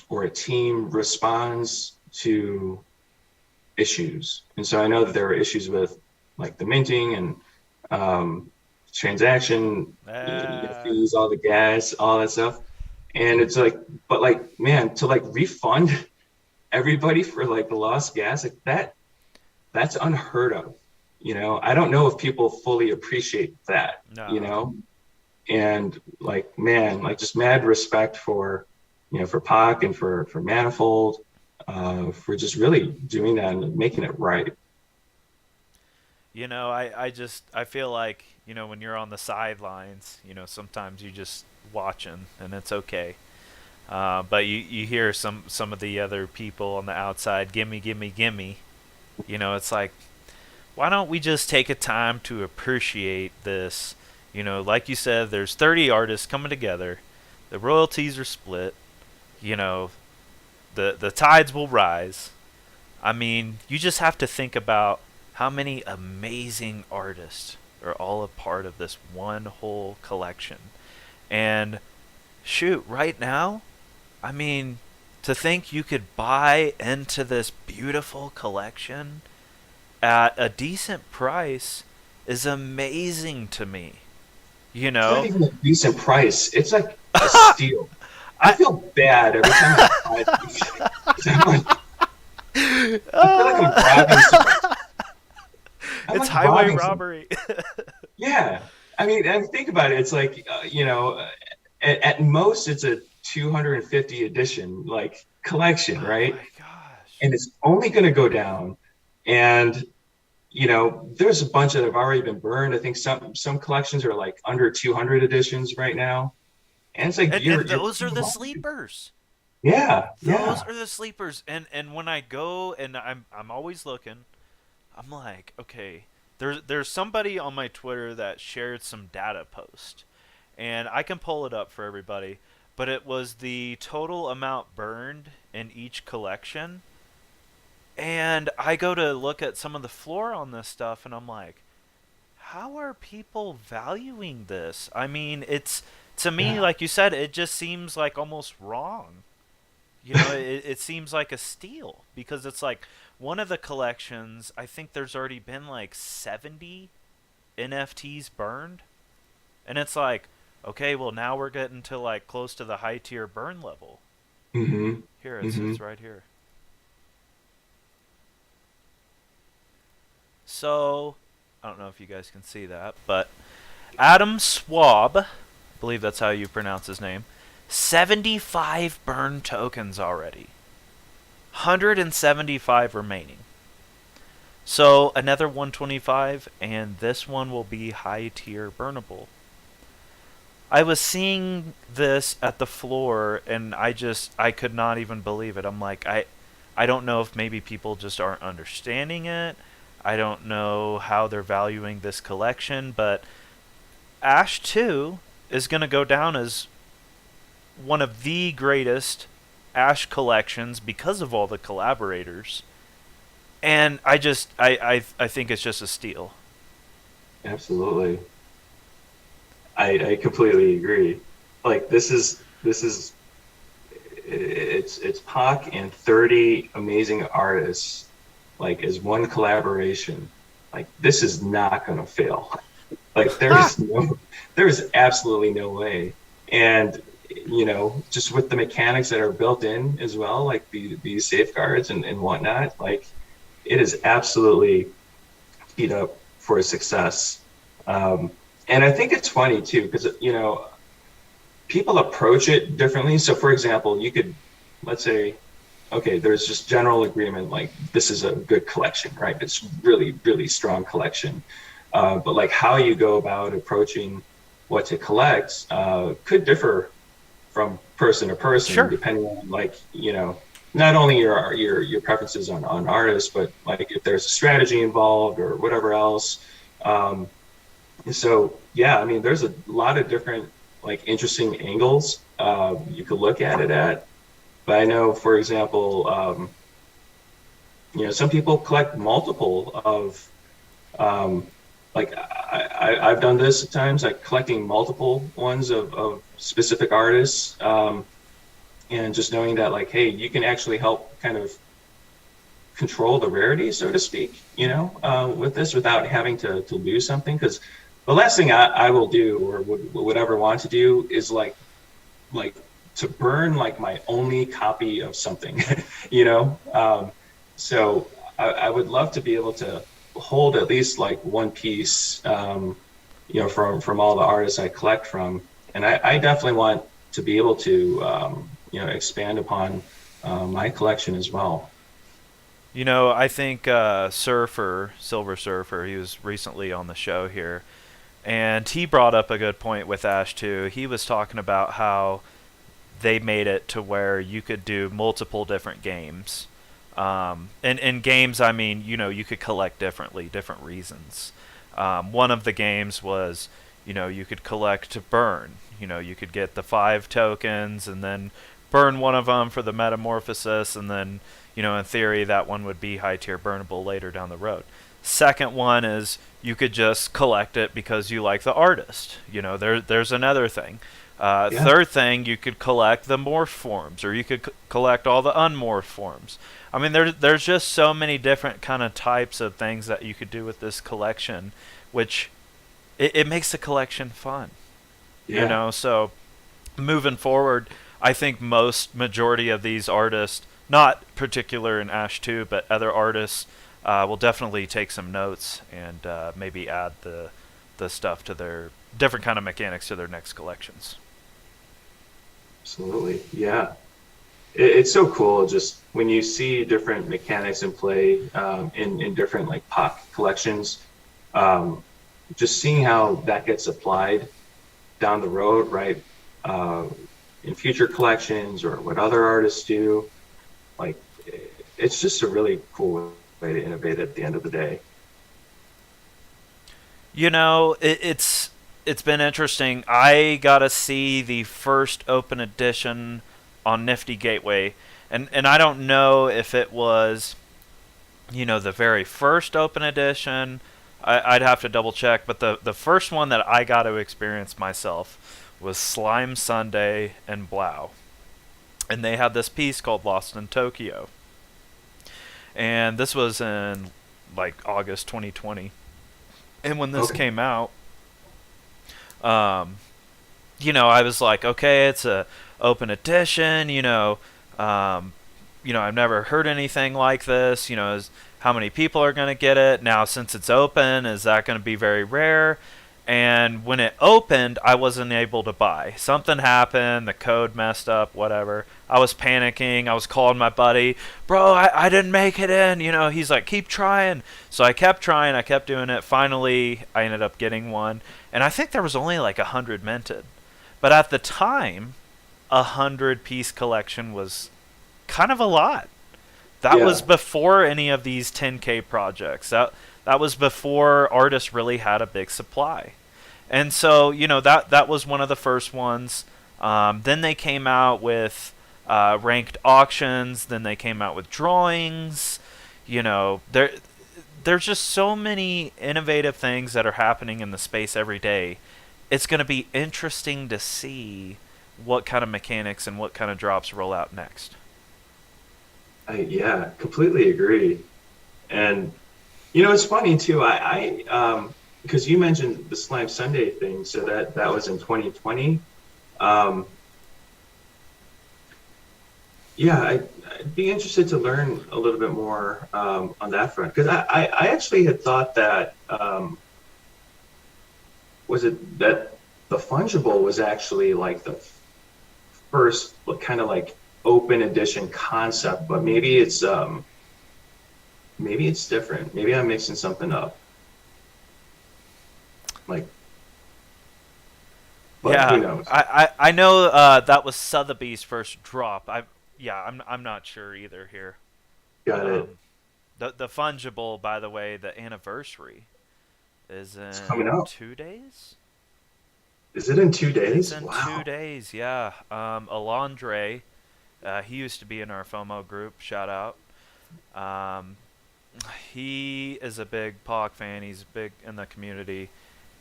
or a team responds to issues. And so I know that there are issues with like the minting and transaction fees, all the gas, all that stuff. And it's like, but like, man, to like refund everybody for like the lost gas, like that's unheard of. I don't know if people fully appreciate that, No. And like, man, like just mad respect for, for Pac and for Manifold, for just really doing that and making it right. I feel like, when you're on the sidelines, sometimes you just watching and it's okay. But you hear some of the other people on the outside, gimme, gimme, gimme. It's like, why don't we just take a time to appreciate this? Like you said, there's 30 artists coming together. The royalties are split. The tides will rise. I mean, you just have to think about how many amazing artists are all a part of this one whole collection. And shoot, right now, I mean, to think you could buy into this beautiful collection at a decent price is amazing to me. It's not even a decent price. It's like a steal. I I feel bad every time I buy it. I feel like I'm robbing someone. I'm It's like highway robbing someone. robbery. Yeah. I mean, and think about it. It's like, at most it's a 250 edition, like collection, Oh right? my gosh. And it's only going to go down. And, there's a bunch that have already been burned. I think some collections are like under 200 editions right now. And it's like, And those are the sleepers. Yeah. Those Yeah. are the sleepers. And when I go and I'm always looking, I'm like, okay, there's somebody on my Twitter that shared some data post. And I can pull it up for everybody, but it was the total amount burned in each collection. And I go to look at some of the floor on this stuff and I'm like, how are people valuing this? I mean, it's to me, Yeah. like you said, it just seems like almost wrong. It seems like a steal because it's like one of the collections, I think there's already been like 70 NFTs burned. And it's like, okay, well now we're getting to like close to the high tier burn level. Mm-hmm. Here, Mm-hmm. it's right here. So, I don't know if you guys can see that, but Adam Swab, I believe that's how you pronounce his name, 75 burned tokens already. 175 remaining. So, another 125, and this one will be high tier burnable. I was seeing this at the floor, and I could not even believe it. I'm like, I don't know if maybe people just aren't understanding it. I don't know how they're valuing this collection, but Ash 2 is going to go down as one of the greatest Ash collections because of all the collaborators. And I think it's just a steal. Absolutely. I completely agree. Like it's Pac and 30 amazing artists, like as one collaboration. Like this is not gonna fail. Like there's absolutely no way. And just with the mechanics that are built in as well, like these safeguards and whatnot, like it is absolutely teed up for success. And I think it's funny too, because people approach it differently. So, for example, you could, let's say, okay, there's just general agreement, like this is a good collection, right? It's really, really strong collection. But like how you go about approaching what to collect could differ from person to person, Sure. depending on like, not only your preferences on artists, but like if there's a strategy involved or whatever else. Um, so yeah, I mean, there's a lot of different like interesting angles you could look at it at. But I know, for example, some people collect multiple of like I've done this at times, like collecting multiple ones of specific artists, and just knowing that like, hey, you can actually help kind of control the rarity, so to speak, with this without having to lose something. Because the last thing I will do or would ever want to do is like to burn like my only copy of something, you know. So I would love to be able to hold at least like one piece, from all the artists I collect from, and I definitely want to be able to, expand upon my collection as well. I think Silver Surfer, he was recently on the show here, and he brought up a good point with Ash too. He was talking about how they made it to where you could do multiple different games. And in games, I mean, you could collect differently, different reasons. One of the games was, you could collect to burn. You could get the 5 tokens and then burn one of them for the metamorphosis, and then, in theory, that one would be high tier burnable later down the road. Second one is you could just collect it because you like the artist. There's another thing. Yeah. Third thing, you could collect the morph forms, or you could collect all the unmorph forms. I mean, there's just so many different kind of types of things that you could do with this collection, which it makes the collection fun. Yeah. So moving forward, I think majority of these artists, not particular in Ash 2, but other artists, will definitely take some notes and maybe add the stuff to their different kind of mechanics to their next collections. Absolutely. Yeah. It's so cool just when you see different mechanics in play, in different like pop collections, um, just seeing how that gets applied down the road, right? Uh, in future collections or what other artists do, like it's just a really cool way to innovate at the end of the day. It's been interesting. I got to see the first open edition on Nifty Gateway, and I don't know if it was the very first open edition. I'd have to double check, but the first one that I got to experience myself was Slime Sunday and Blau, and they had this piece called Lost in Tokyo, and this was in like August 2020. And when this Okay. came out, um, I was like, okay, it's a open edition. I've never heard anything like this. How many people are going to get it now? Since it's open, is that going to be very rare? And when it opened, I wasn't able to buy. Something happened. The code messed up. Whatever. I was panicking. I was calling my buddy, bro. I didn't make it in. He's like, keep trying. So I kept trying. I kept doing it. Finally, I ended up getting one. And I think there was only like 100 minted. But at the time, 100-piece collection was kind of a lot. That Yeah. was before any of these 10K projects. That was before artists really had a big supply. And so, that was one of the first ones. Then they came out with ranked auctions. Then they came out with drawings. There's just so many innovative things that are happening in the space every day. It's going to be interesting to see what kind of mechanics and what kind of drops roll out next. Yeah, completely agree. And it's funny too. Because you mentioned the Slime Sunday thing, so that was in 2020. Um, yeah, I'd be interested to learn a little bit more on that front because I actually had thought that was it that the fungible was actually like the first kind of like open edition concept, but maybe it's different. Maybe I'm mixing something up. Like, but Yeah, who knows? I know that was Sotheby's first drop. I'm not sure either here. Got it. The fungible, by the way, the anniversary is It's coming in up. 2 days. Is it in 2 days? It's in Wow. 2 days. Yeah. Alondre, he used to be in our FOMO group. Shout out. Um, he is a big POC fan. He's big in the community.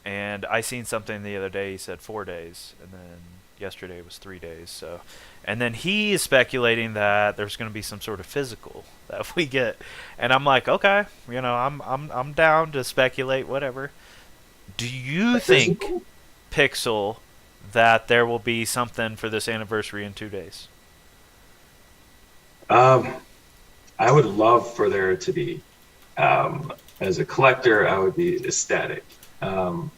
And I seen something the other day. He said 4 days, and then yesterday was 3 days. So, and then he is speculating that there's going to be some sort of physical that we get, and I'm like, okay, I'm down to speculate, whatever. Do you think, Physical? Pixel, that there will be something for this anniversary in 2 days? Um, I would love for there to be. As a collector, I would be ecstatic. Um,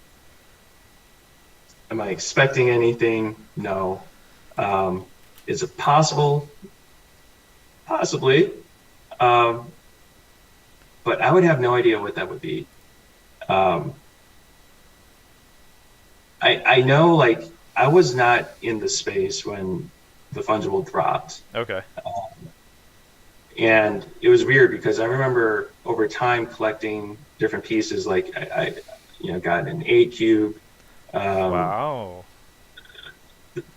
am I expecting anything? No. Is it possible? Possibly. Um, but I would have no idea what that would be. Um, I know, like, I was not in the space when the fungible dropped. Okay. And it was weird because I remember over time collecting different pieces. Like I got an 8 cube, Wow.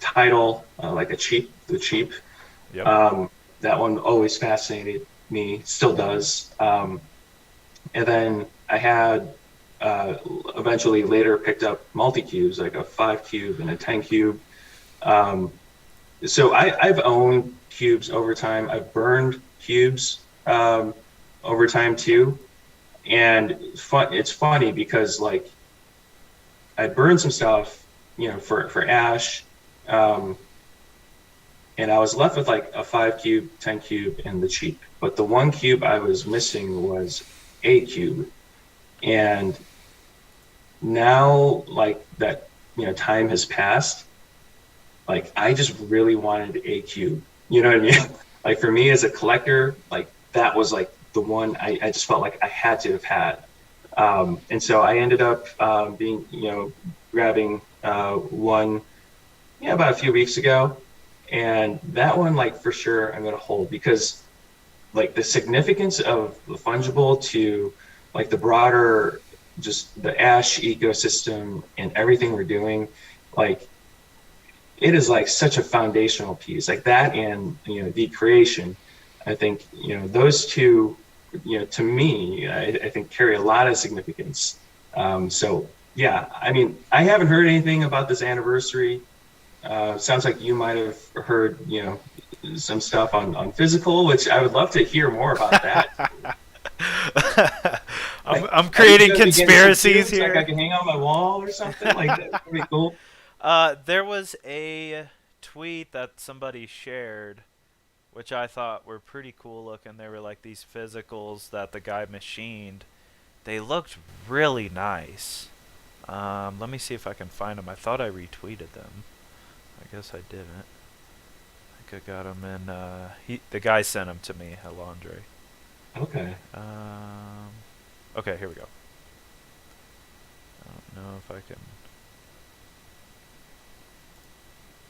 title, like the cheap. Yep. That one always fascinated me, still does. And then I had eventually later picked up multi cubes, like a 5 cube and a 10 cube. So I've owned cubes over time. I've burned cubes over time too, and it's funny because like I burned some stuff, for Ash, and I was left with like a 5 cube, 10 cube, and the cheap. But the 1 cube I was missing was 8 cube, and now like that, time has passed. Like I just really wanted 8 cube. You know what I mean? Like for me as a collector, like that was like the one I just felt like I had to have had. And so I ended up grabbing one, about a few weeks ago, and that one, like for sure, I'm gonna hold because, like, the significance of the fungible to, like, the broader, just the Ash ecosystem and everything we're doing, like, it is like such a foundational piece, like that, and the creation. I think those two, to me, I think carry a lot of significance. So yeah, I mean, I haven't heard anything about this anniversary. Sounds like you might have heard, some stuff on physical, which I would love to hear more about that. I'm creating conspiracies here. Like I can hang on my wall or something. Like that would be cool. There was a tweet that somebody shared, which I thought were pretty cool looking. They were like these physicals that the guy machined. They looked really nice. Let me see if I can find them. I thought I retweeted them. I guess I didn't. I think I got them in. The guy sent them to me, Alondre. Okay. Okay, here we go. I don't know if I can.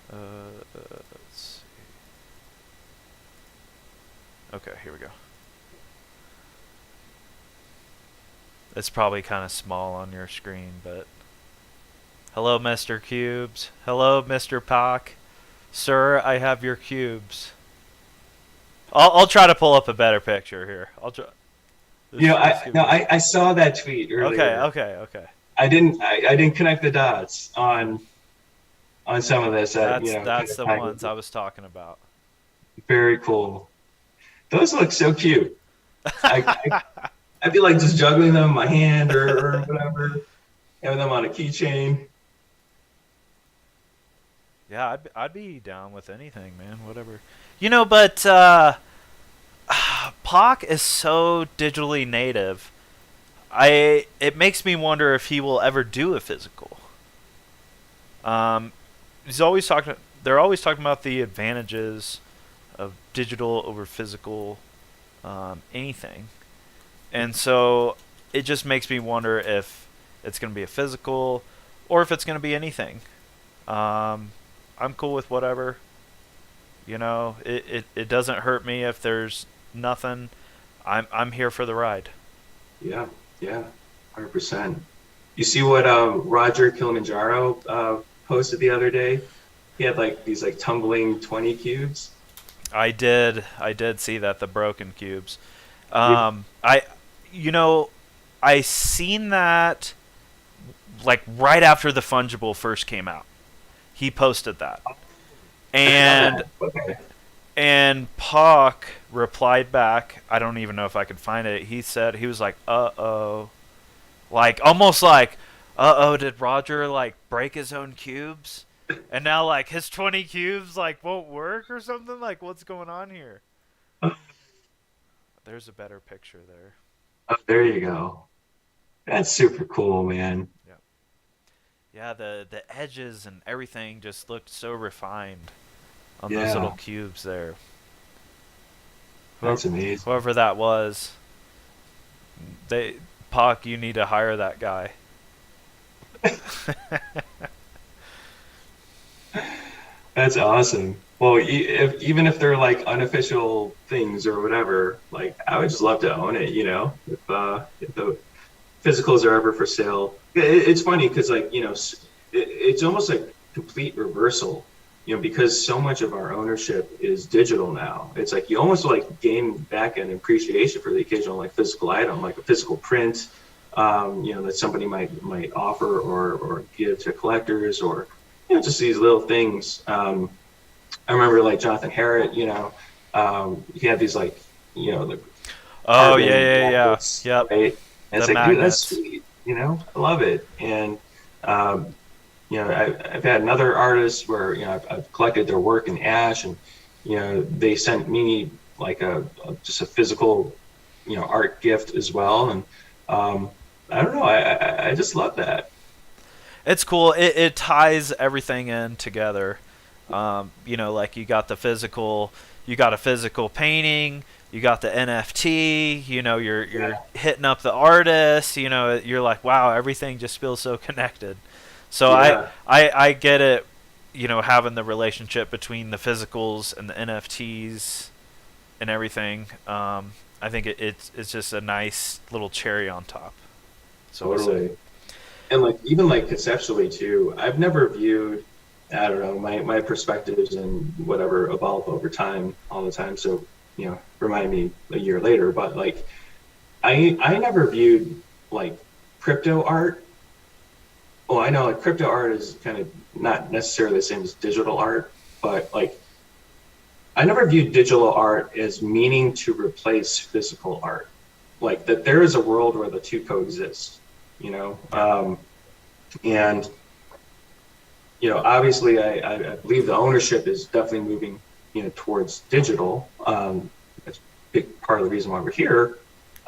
Let's see. Okay, here we go. It's probably kind of small on your screen, but hello, Mr. Cubes. Hello, Mr. Pock. Sir, I have your cubes. I'll try to pull up a better picture here. I'll try. I saw that tweet earlier. Okay. I didn't connect the dots on some of this. That's the ones I was talking about. Very cool. Those look so cute. I'd be like just juggling them in my hand or whatever, having them on a keychain. Yeah, I'd be down with anything, man. Whatever. But Pac is so digitally native. It makes me wonder if he will ever do a physical. They're always talking about the advantages of digital over physical anything. And so it just makes me wonder if it's going to be a physical or if it's going to be anything. I'm cool with whatever. You know, it doesn't hurt me if there's nothing. I'm here for the ride. Yeah, yeah, 100%. You see what Roger Kilimanjaro posted the other day? He had like these like tumbling 20 cubes. I did see that, the broken cubes. Yeah. You know, I seen that like right after the fungible first came out. He posted that, and Okay. and Puck replied back. I don't even know if I could find it. He said, he was like, "Uh oh," like almost like, "Uh oh, did Roger like break his own cubes?" And now like his 20 cubes like won't work or something. Like what's going on here? There's a better picture there. Oh, there you go. That's super cool, man. Yeah. Yeah, the edges and everything just looked so refined on those little Yeah, cubes there. that's amazing. Whoever that was, they Puck, you need to hire that guy. That's awesome. Well, even if they're like unofficial things or whatever, like I would just love to own it, you know, if the physicals are ever for sale. It's funny because like, you know, it's almost like complete reversal, you know, because so much of our ownership is digital now. It's like you almost like gain back an appreciation for the occasional like physical item, like a physical print, you know, that somebody might offer or give to collectors, or you know, just these little things. I remember like Jonathan Harrod, you know, he had these like, you know, the Oh carbon yeah. magnets, Yep. right? And it's The like, dude, that's magnets. sweet, you know, I love it. And you know, I've had another artist where, you know, I've collected their work in ash, and you know, they sent me like just a physical, you know, art gift as well. And I don't know, I just love that. It's cool. It ties everything in together. You know, like you got a physical painting, you got the NFT. You know, you're Yeah, hitting up the artist. You know, you're like, wow, everything just feels so connected. So yeah, I get it. You know, having the relationship between the physicals and the NFTs and everything. I think it's just a nice little cherry on top. So we'll see. totally. And like even like conceptually too, I've never viewed, I don't know, my perspectives and whatever evolve over time all the time. So, you know, remind me a year later, but like I never viewed like crypto art. Well, I know like crypto art is kind of not necessarily the same as digital art, but like I never viewed digital art as meaning to replace physical art. Like that there is a world where the two coexist, you know? Yeah. And you know, obviously, I believe the ownership is definitely moving, you know, towards digital. That's a big part of the reason why we're here.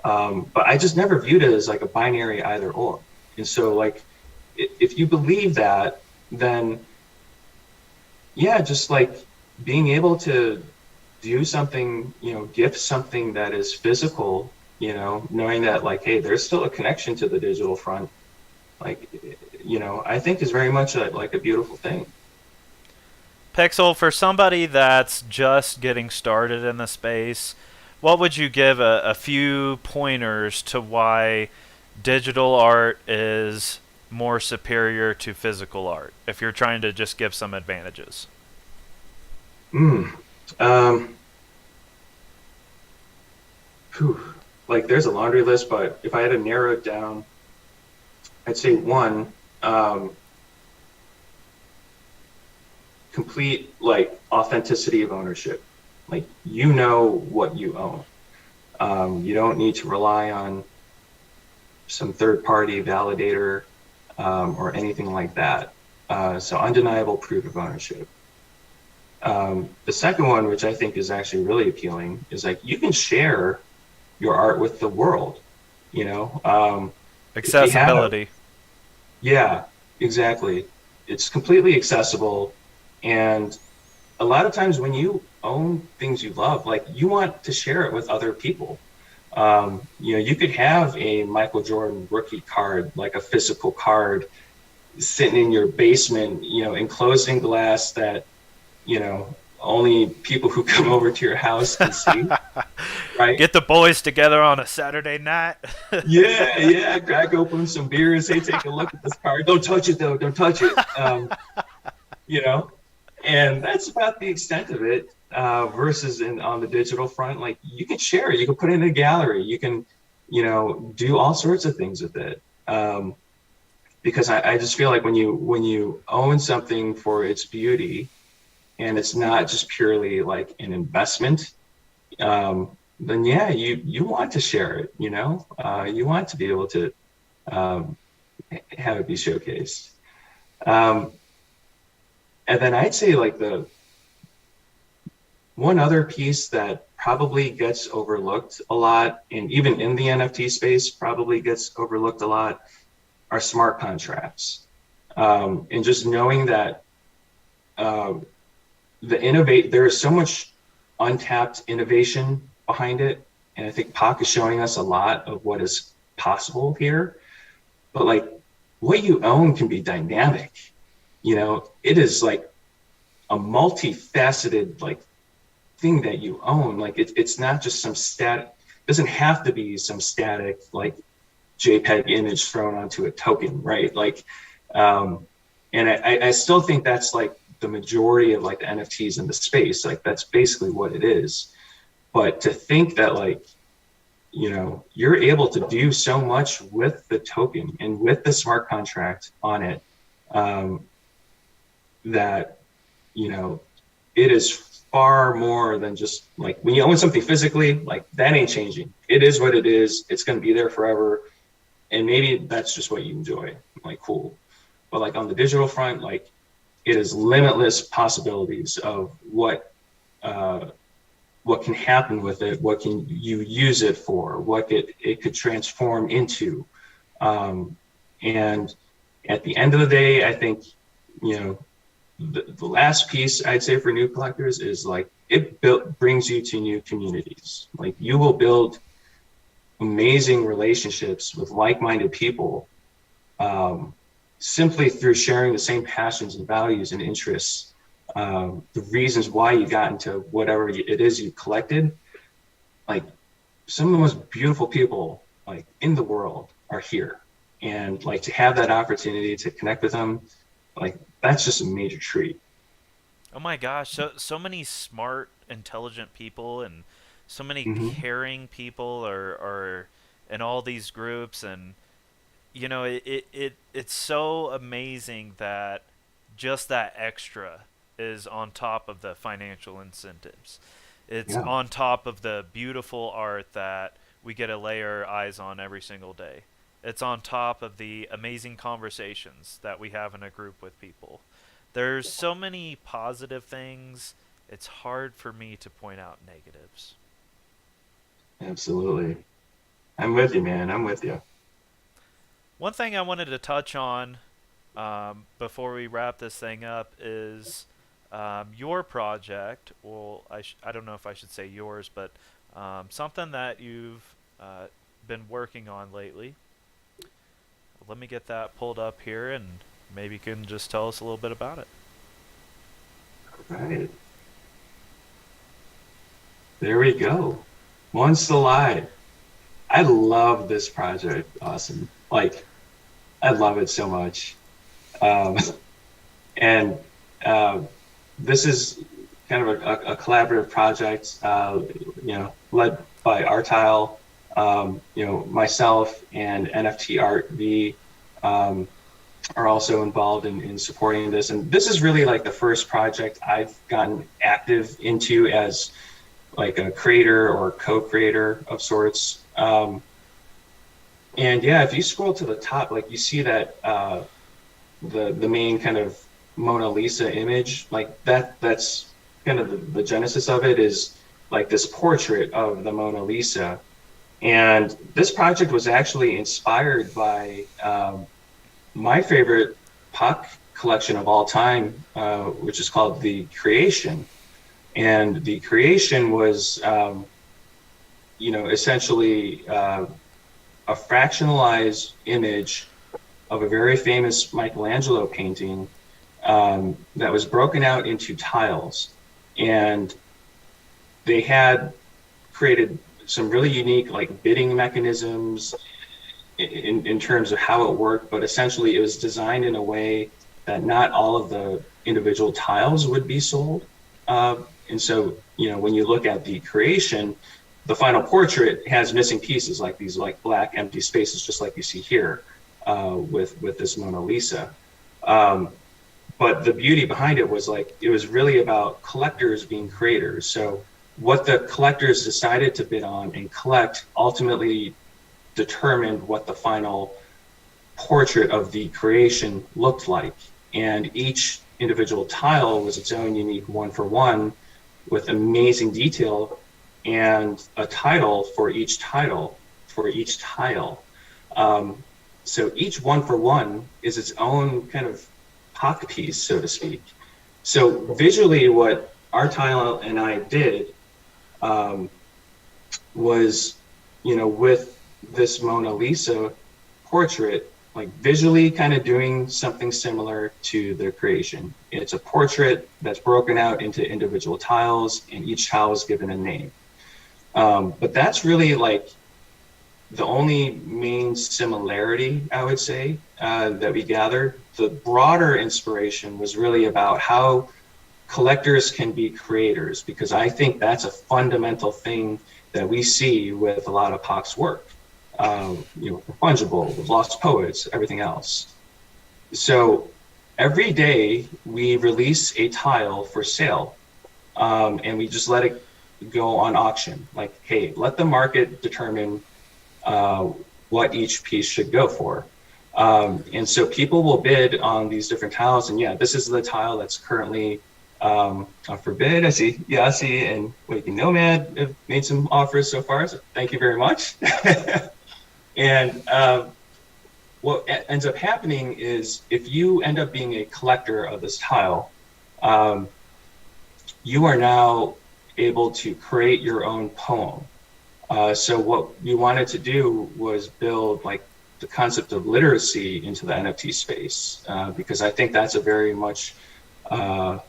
But I just never viewed it as like a binary either or. And so, like, if you believe that, then yeah, just like being able to do something, you know, gift something that is physical, you know, knowing that like, hey, there's still a connection to the digital front, like, you know, I think is very much like a beautiful thing. Pixel, for somebody that's just getting started in the space, what would you give a few pointers to why digital art is more superior to physical art, if you're trying to just give some advantages? Mm. Um, Whew. Like, there's a laundry list, but if I had to narrow it down, I'd say one, um, complete like authenticity of ownership. Like, you know what you own. You don't need to rely on some third party validator, or anything like that. So undeniable proof of ownership. The second one, which I think is actually really appealing, is like you can share your art with the world. You know, if you have, Accessibility. yeah, exactly. It's completely accessible, and a lot of times when you own things you love, like you want to share it with other people. You could have a Michael Jordan rookie card, like a physical card, sitting in your basement, enclosing glass that, only people who come over to your house can see, right? Get the boys together on a Saturday night. Yeah, crack open some beers. Hey, take a look at this card. Don't touch it though. Don't touch it. You know, and that's about the extent of it. Versus on the digital front, like you can share it, you can put it in a gallery, you can, do all sorts of things with it. Because I just feel like when you own something for its beauty, and it's not just purely like an investment, then yeah, you want to share it. You want to be able to have it be showcased. And then I'd say like the one other piece that probably gets overlooked a lot, and even in the NFT space probably gets overlooked a lot, are smart contracts. And just knowing that there is so much untapped innovation behind it. And I think POC is showing us a lot of what is possible here. But like what you own can be dynamic. It is like a multifaceted like thing that you own. Like it's not just some static, doesn't have to be some static like JPEG image thrown onto a token, right? Like, and I still think that's like the majority of like the NFTs in the space. Like that's basically what it is. But to think that like, you're able to do so much with the token and with the smart contract on it, that, it is far more than just like when you own something physically, like that ain't changing. It is what it is. It's going to be there forever. And maybe that's just what you enjoy. Like, cool. But like on the digital front, like it is limitless possibilities of what can happen with it, what can you use it for, what it could transform into. And at the end of the day, I think, the last piece I'd say for new collectors is like it brings you to new communities. Like you will build amazing relationships with like-minded people simply through sharing the same passions and values and interests. The reasons why you got into whatever it is you collected, like some of the most beautiful people like in the world are here. And like to have that opportunity to connect with them, like that's just a major treat. Oh my gosh, so many smart, intelligent people, and so many Mm-hmm. caring people are in all these groups, and it's so amazing that just that extra is on top of the financial incentives. It's Yeah. on top of the beautiful art that we get to lay our eyes on every single day. It's on top of the amazing conversations that we have in a group with people. There's so many positive things. It's hard for me to point out negatives. Absolutely. I'm with you, man. I'm with you. One thing I wanted to touch on before we wrap this thing up is your project. Well, I don't know if I should say yours, but something that you've been working on lately. Let me get that pulled up here, and maybe you can just tell us a little bit about it. Right. There we go. Once alive. I love this project. Awesome. Like, I love it so much. Um, and this is kind of a collaborative project, led by Artile, myself and NFT Art V are also involved in supporting this. And this is really like the first project I've gotten active into as like a creator or co-creator of sorts. And yeah, if you scroll to the top, like you see that the main kind of Mona Lisa image, like that's kind of the genesis of it, is like this portrait of the Mona Lisa. And this project was actually inspired by my favorite POC collection of all time, which is called The Creation. And the creation was, essentially a fractionalized image of a very famous Michelangelo painting that was broken out into tiles. And they had created some really unique like bidding mechanisms in terms of how it worked, but essentially it was designed in a way that not all of the individual tiles would be sold. And so, when you look at the creation, the final portrait has missing pieces like these like black empty spaces, just like you see here with this Mona Lisa. But the beauty behind it was like, it was really about collectors being creators. So what the collectors decided to bid on and collect ultimately determined what the final portrait of the creation looked like. And each individual tile was its own unique one for one with amazing detail and a title for each tile. So each one for one is its own kind of pocket piece, so to speak. So visually what our tile and I did was, with this Mona Lisa portrait, like visually kind of doing something similar to the creation. It's a portrait that's broken out into individual tiles, and each tile is given a name. But that's really like the only main similarity, I would say, that we gathered. The broader inspiration was really about how collectors can be creators, because I think that's a fundamental thing that we see with a lot of POC's work. Fungible, Lost Poets, everything else. So every day we release a tile for sale, and we just let it go on auction. Like, hey, let the market determine what each piece should go for. And so people will bid on these different tiles, and yeah, this is the tile that's currently for bid. I see Yasi and Waking Nomad have made some offers so far, so thank you very much. And what ends up happening is if you end up being a collector of this tile, you are now able to create your own poem. So what we wanted to do was build like the concept of literacy into the NFT space, because I think that's a very much, a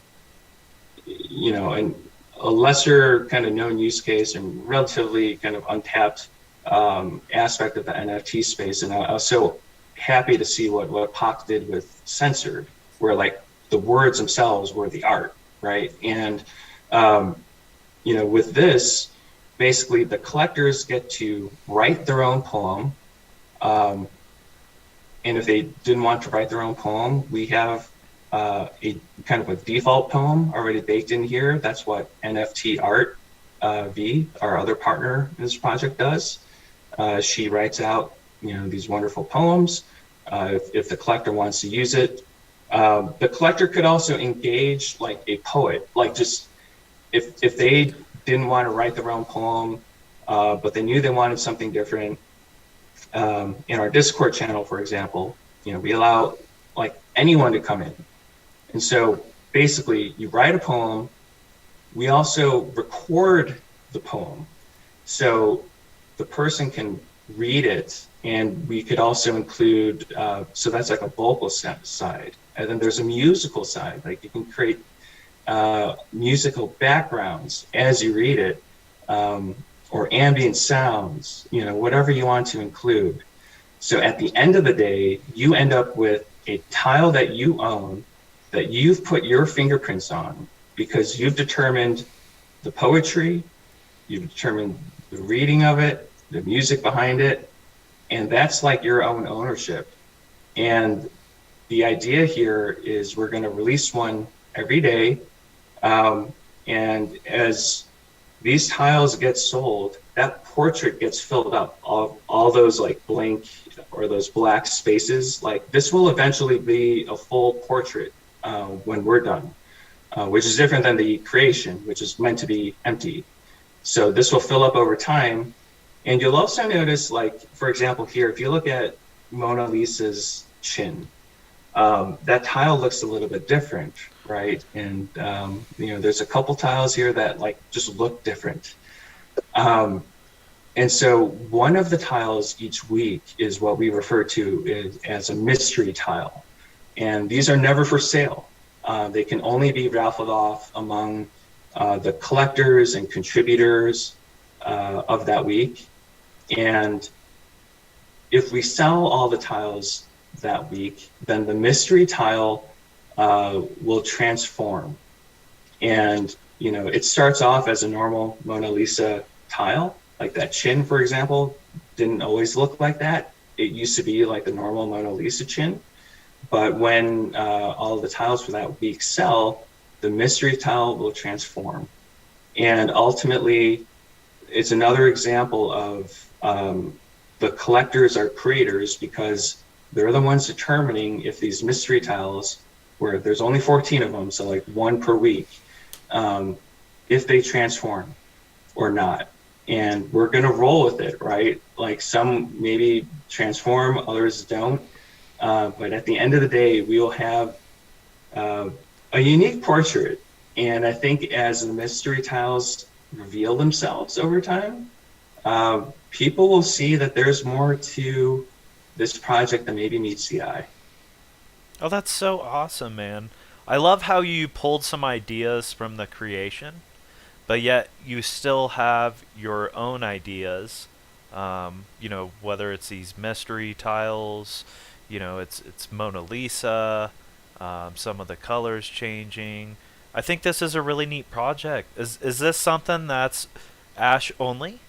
lesser kind of known use case and relatively kind of untapped aspect of the NFT space. And I was so happy to see what POC did with Censored, where like the words themselves were the art, right? And, with this, basically the collectors get to write their own poem. And if they didn't want to write their own poem, we have a kind of a default poem already baked in here. That's what NFT Art V, our other partner in this project, does. She writes out, these wonderful poems. If the collector wants to use it, the collector could also engage like a poet, like just if they didn't want to write their own poem, but they knew they wanted something different. In our Discord channel, for example, we allow like anyone to come in. And so basically you write a poem, we also record the poem. So the person can read it, and we could also include, so that's like a vocal side. And then there's a musical side, like you can create musical backgrounds as you read it, or ambient sounds, whatever you want to include. So at the end of the day, you end up with a tile that you own, that you've put your fingerprints on, because you've determined the poetry, you've determined the reading of it, the music behind it, and that's like your own ownership. And the idea here is we're going to release one every day, and as these tiles get sold, that portrait gets filled up, all those like blank or those black spaces. Like this will eventually be a full portrait when we're done, which is different than the creation, which is meant to be empty. So this will fill up over time. And you'll also notice, like, for example, here, if you look at Mona Lisa's chin, that tile looks a little bit different, right? And there's a couple tiles here that like just look different. And so one of the tiles each week is what we refer to as a mystery tile. And these are never for sale. They can only be raffled off among the collectors and contributors of that week. And if we sell all the tiles that week, then the mystery tile will transform. And, it starts off as a normal Mona Lisa tile. Like that chin, for example, didn't always look like that. It used to be like the normal Mona Lisa chin. But when all of the tiles for that week sell, the mystery tile will transform. And ultimately, it's another example of the collectors are creators because they're the ones determining if these mystery tiles, where there's only 14 of them, so like one per week, if they transform or not. And we're going to roll with it, right? Like some maybe transform, others don't. But at the end of the day, we will have a unique portrait. And I think as the mystery tiles reveal themselves over time, people will see that there's more to this project than maybe meets the eye. Oh, that's so awesome, man. I love how you pulled some ideas from the creation, but yet you still have your own ideas. Whether it's these mystery tiles, it's Mona Lisa, some of the colors changing. I think this is a really neat project. Is this something that's Ash only?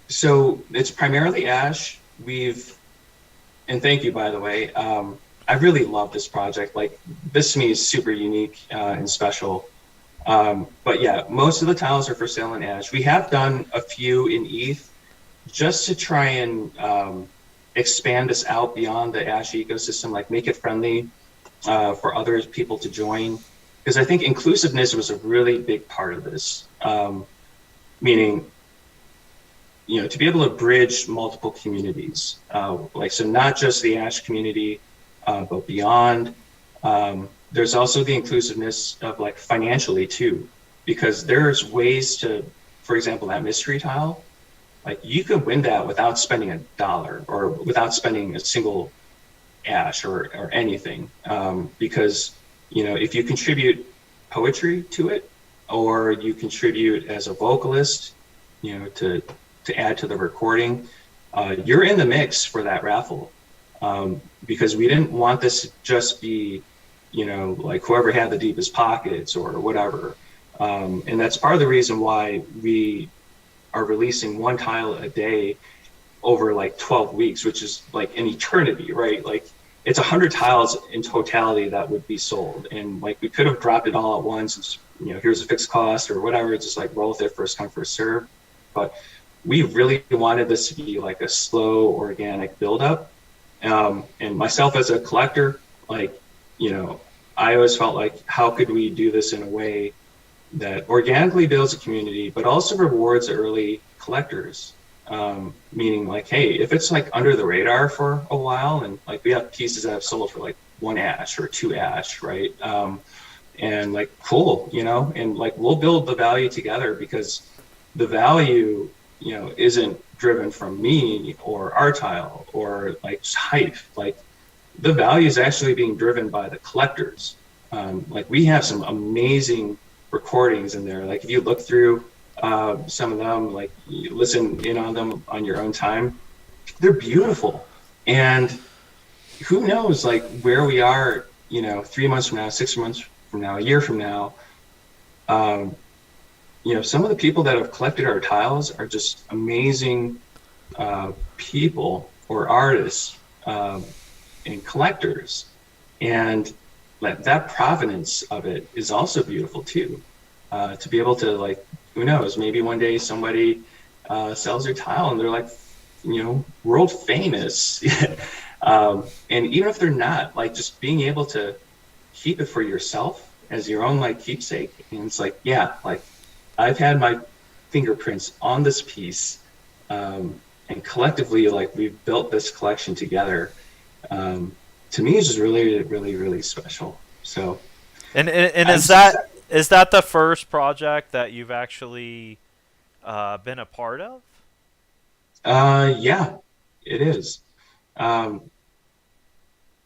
So it's primarily Ash. And thank you, by the way. I really love this project. Like, this to me is super unique and special. But yeah, most of the tiles are for sale in Ash. We have done a few in ETH just to try and expand this out beyond the Ash ecosystem, like make it friendly for other people to join. Because I think inclusiveness was a really big part of this, meaning, to be able to bridge multiple communities, so not just the Ash community, but beyond. There's also the inclusiveness of like financially too, because there's ways to, for example, that mystery tile, like you could win that without spending $1 or without spending a single Ash or anything, because if you contribute poetry to it, or you contribute as a vocalist, to add to the recording, you're in the mix for that raffle, because we didn't want this to just be like whoever had the deepest pockets or whatever. And that's part of the reason why we are releasing one tile a day over like 12 weeks, which is like an eternity, right? Like it's 100 tiles in totality that would be sold. And like we could have dropped it all at once, and, here's a fixed cost or whatever, just like roll with it, first come, first serve. But we really wanted this to be like a slow, organic buildup. And myself as a collector, I always felt like, how could we do this in a way that organically builds a community, but also rewards early collectors? Meaning like, hey, if it's like under the radar for a while, and like we have pieces that have sold for like 1 Ash or 2 Ash, right? And like, cool, and like we'll build the value together, because the value, isn't driven from me or our tile or like just hype. Like the value is actually being driven by the collectors. Like we have some amazing recordings in there. Like if you look through some of them, like you listen in on them on your own time, they're beautiful. And who knows like where we are, 3 months from now, 6 months from now, a year from now. Some of the people that have collected our tiles are just amazing people or artists and collectors. And that provenance of it is also beautiful too. To be able to like, who knows, maybe one day somebody sells their tile and they're like, world famous. And even if they're not, like just being able to keep it for yourself as your own like keepsake. And it's like, yeah, like I've had my fingerprints on this piece, and collectively, like we've built this collection together. To me, it's just really, really, really special. So And I'm is that the first project that you've actually been a part of? Yeah, it is. Um,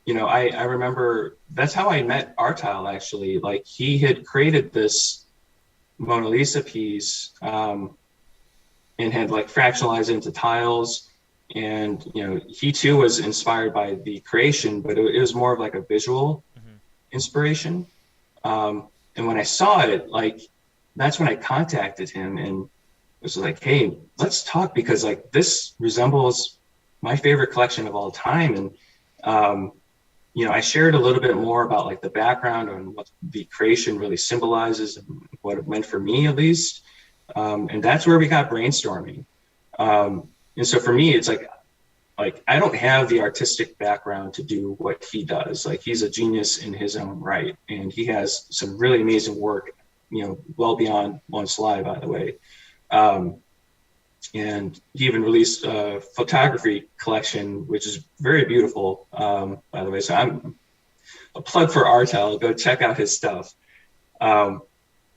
I remember that's how I met Artile actually. Like he had created this Mona Lisa piece, and had like fractionalized into tiles. And, he too was inspired by the creation, but it was more of like a visual Hmm. inspiration. And when I saw it, like, that's when I contacted him and was like, hey, let's talk because like this resembles my favorite collection of all time. And, I shared a little bit more about like the background and what the creation really symbolizes and what it meant for me at least. And that's where we got brainstorming. And so for me, it's like I don't have the artistic background to do what he does. Like he's a genius in his own right, and he has some really amazing work, well beyond one slide, by the way. Um, and he even released a photography collection, which is very beautiful, by the way. So I'm a plug for Artel. Go check out his stuff. Um,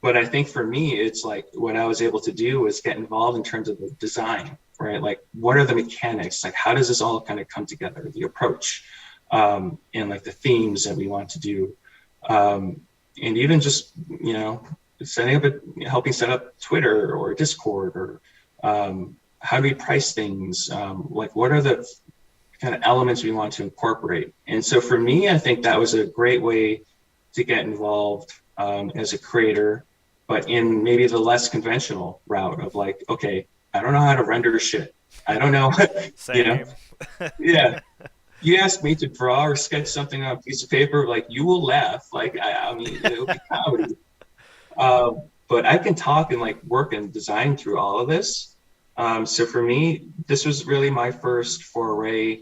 but I think for me, it's like what I was able to do was get involved in terms of the design, right? Like, what are the mechanics? Like, how does this all kind of come together? The approach, and like the themes that we want to do, and even just setting up helping set up Twitter or Discord, or how do we price things? Like, what are the kind of elements we want to incorporate? And so for me, I think that was a great way to get involved, as a creator, but in maybe the less conventional route of like, okay, I don't know how to render shit. I don't know, Same. yeah. You ask me to draw or sketch something on a piece of paper, like you will laugh. Like, I mean, it'll be comedy. But I can talk and like work and design through all of this. So for me, this was really my first foray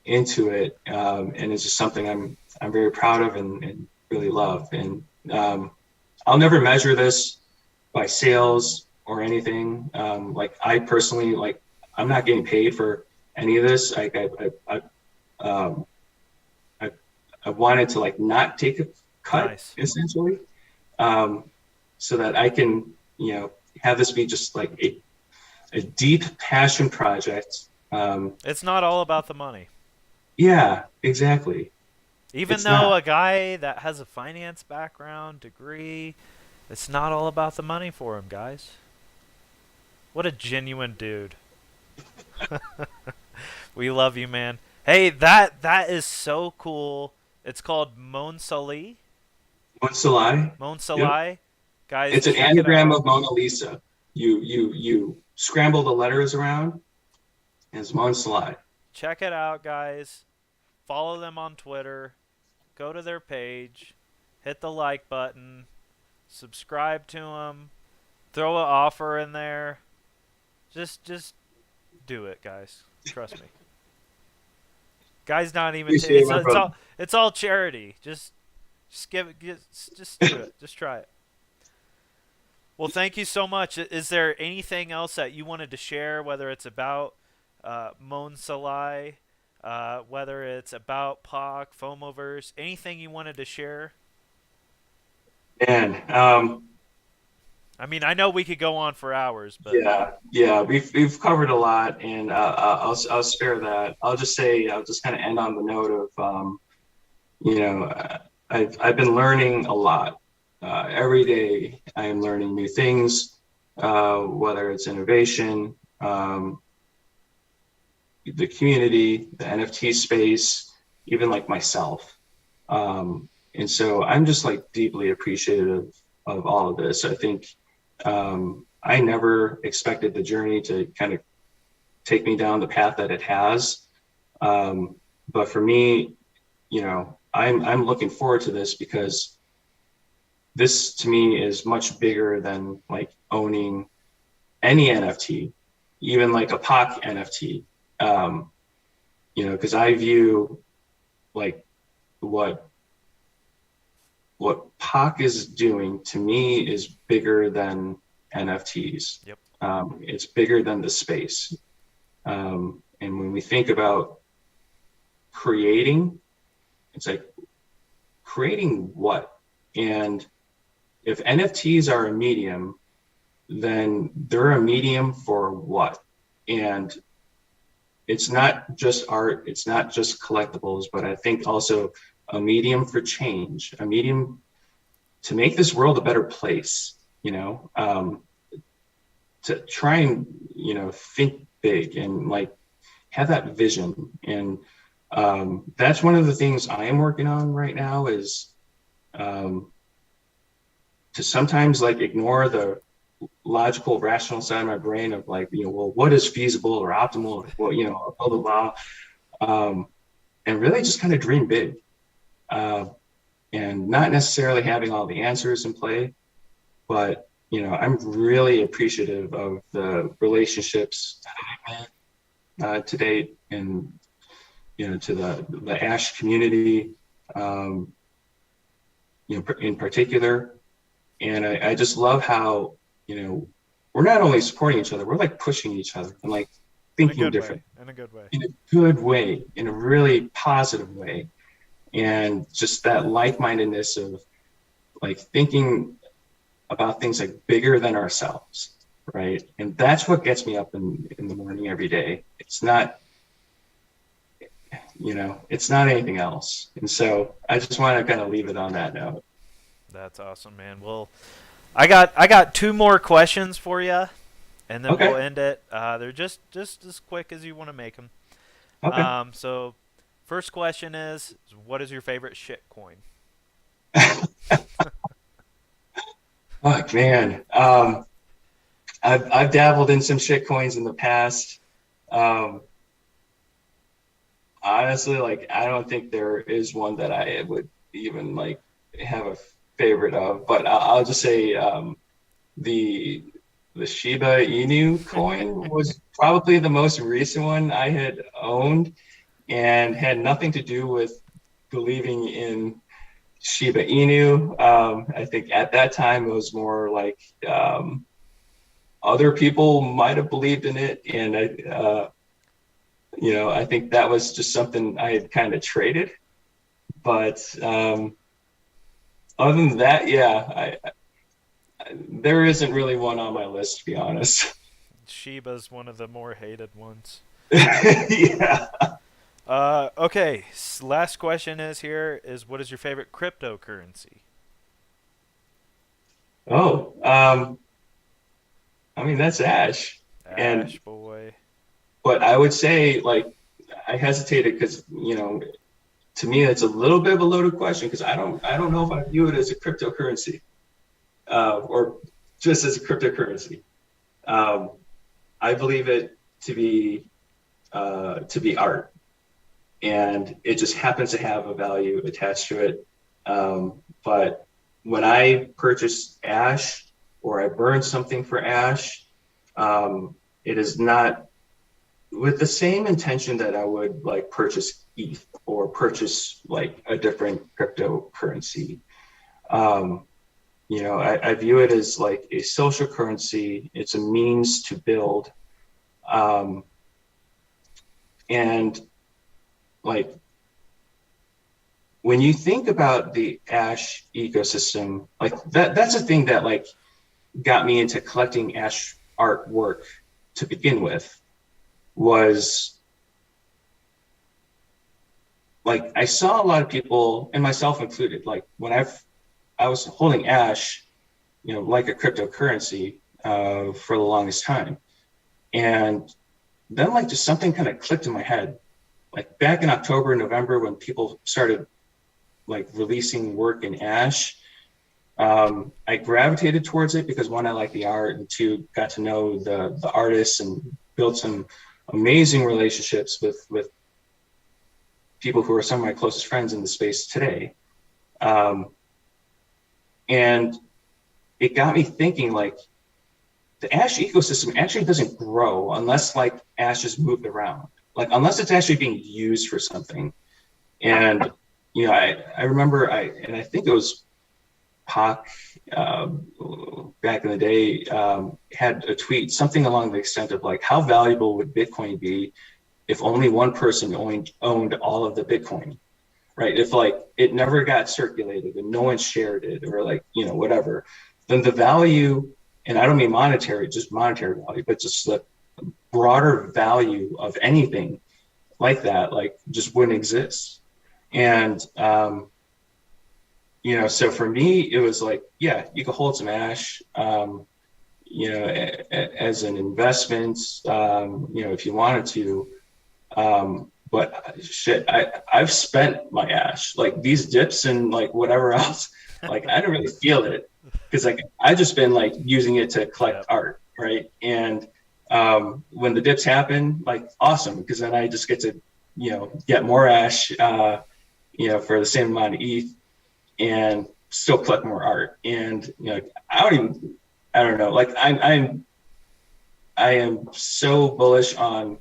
into it, and it's just something I'm very proud of and really love. And I'll never measure this by sales or anything. Like I personally, like I'm not getting paid for any of this. Like um, I wanted to like not take a cut Nice. essentially, so that I can have this be just like a deep passion project. It's not all about the money. Yeah, exactly. Even It's though not. a guy that has a finance background, degree, it's not all about the money for him, guys. What a genuine dude. We love you, man. Hey, that is so cool. It's called Monsali. What's the lie? Yep. Monsali. Guys, It's an check it anagram out. of Mona Lisa. You scramble the letters around, and it's Mona Lisa. Check it out, guys. Follow them on Twitter. Go to their page. Hit the like button. Subscribe to them. Throw an offer in there. Just do it, guys. Trust me. Guy's not even. Appreciate it, my It's brother. all charity. Just give it. Just do it. Just try it. Well, thank you so much. Is there anything else that you wanted to share, whether it's about Mon Salai, whether it's about POC, Fomoverse, anything you wanted to share? Man, I mean, I know we could go on for hours, but yeah, we've covered a lot, and I'll spare that. I'll just say I'll just kind of end on the note of you know I've been learning a lot. Every day I am learning new things, whether it's innovation, the community, the NFT space, even like myself. And so I'm just like deeply appreciative of all of this. I think I never expected the journey to kind of take me down the path that it has. But for me, I'm looking forward to this because this to me is much bigger than like owning any NFT, even like a POC NFT. Because I view like what POC is doing to me is bigger than NFTs. yep. It's bigger than the space. And when we think about creating, it's like creating what? And if NFTs are a medium, then they're a medium for what? And it's not just art, it's not just collectibles, but I think also a medium for change, a medium to make this world a better place, to try and, think big and like have that vision. And that's one of the things I am working on right now is to sometimes like ignore the logical, rational side of my brain of like, well, what is feasible or optimal, or, blah, blah, blah. And really just kind of dream big. And not necessarily having all the answers in play, but, I'm really appreciative of the relationships that I've had to date and, to the Ash community, in particular. And I just love how, we're not only supporting each other, we're like pushing each other and like thinking different. In a good way. In a good way, in a really positive way. And just that like-mindedness of like thinking about things like bigger than ourselves, right? And that's what gets me up in the morning every day. It's not, it's not anything else. And so I just want to kind of leave it on that note. That's awesome, man. Well, I got two more questions for you, and then Okay. we'll end it. They're just as quick as you want to make them. Okay. So first question is, what is your favorite shit coin? Oh man. I've dabbled in some shit coins in the past. Honestly, like I don't think there is one that I would even like have a favorite of, but I'll just say the Shiba Inu coin was probably the most recent one I had owned and had nothing to do with believing in Shiba Inu. I think at that time it was more like other people might have believed in it, and I think that was just something I had kind of traded. But other than that, yeah, there isn't really one on my list, to be honest. Shiba's one of the more hated ones. Yeah. Okay. Last question is what is your favorite cryptocurrency? Oh, I mean, that's Ash. And Ash boy. but I would say, like, I hesitated because, to me, it's a little bit of a loaded question because I don't know if I view it as a cryptocurrency or just as a cryptocurrency. I believe it to be art, and it just happens to have a value attached to it. But when I purchase Ash or I burn something for Ash, it is not with the same intention that I would like purchase ETH or purchase like a different cryptocurrency. I view it as like a social currency. It's a means to build. And like when you think about the Ash ecosystem, like that's a thing that like got me into collecting Ash artwork to begin with. Was like I saw a lot of people, and myself included, like when I was holding Ash, like a cryptocurrency for the longest time. And then like just something kind of clicked in my head. Like back in October, November, when people started like releasing work in Ash, I gravitated towards it because one, I like the art, and two, got to know the artists and built some amazing relationships with people who are some of my closest friends in the space today. And it got me thinking, like, the Ash ecosystem actually doesn't grow unless like Ash is moved around, like unless it's actually being used for something. And I remember I think it was Pac back in the day had a tweet, something along the extent of like, how valuable would Bitcoin be if only one person owned all of the Bitcoin? right? If like it never got circulated and no one shared it or like, whatever, then the value, and I don't mean monetary, just monetary value, but just the broader value of anything like that, like just wouldn't exist. And, so for me, it was like, yeah, you could hold some ash, as an investment, if you wanted to. But shit, I've spent my ash, like these dips and like whatever else, like I don't really feel it because like I just been like using it to collect art, right? And when the dips happen, like awesome, because then I just get to get more ash, for the same amount of ETH and still collect more art. And I don't know, like I am so bullish on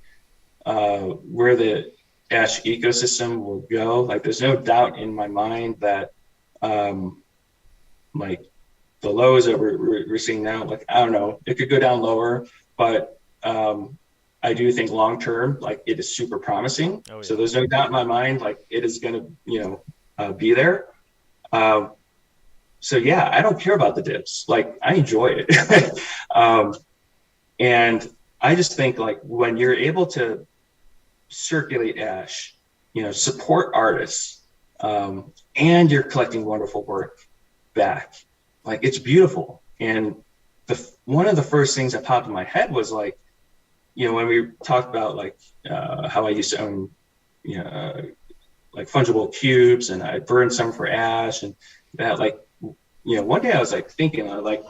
where the Ash ecosystem will go. Like there's no doubt in my mind that like the lows that we're seeing now, like I don't know, it could go down lower, but I do think long term, like it is super promising. Oh, yeah. So there's no doubt in my mind, like it is going to be there. So yeah, I don't care about the dips. Like I enjoy it. And I just think like when you're able to circulate ash, support artists, and you're collecting wonderful work back, like it's beautiful. And one of the first things that popped in my head was like, when we talked about like how I used to own, like fungible cubes, and I burned some for ash, and that like, one day I was like thinking, like,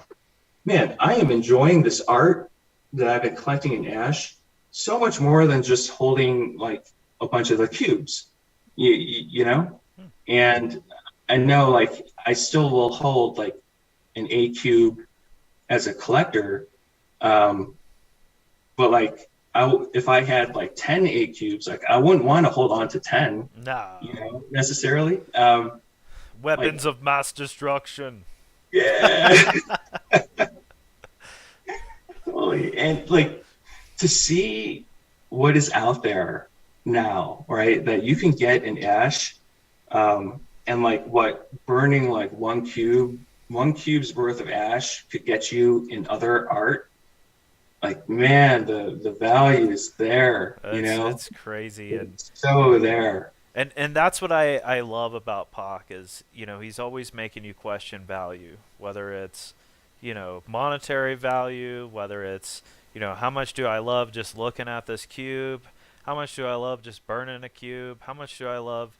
man, I am enjoying this art that I've been collecting in ash so much more than just holding like a bunch of the cubes, and I know like I still will hold like an A cube as a collector, but like if I had like 10 A cubes, like I wouldn't want to hold on to 10, necessarily. Weapons of mass destruction. Yeah. Totally. And like to see what is out there now, right? That you can get in ash, and like what burning like one cube's worth of ash could get you in other art. Like, man, the value is there, It's crazy. It's so there. And that's what I love about Pac is, he's always making you question value, whether it's, monetary value, whether it's, how much do I love just looking at this cube? How much do I love just burning a cube? How much do I love,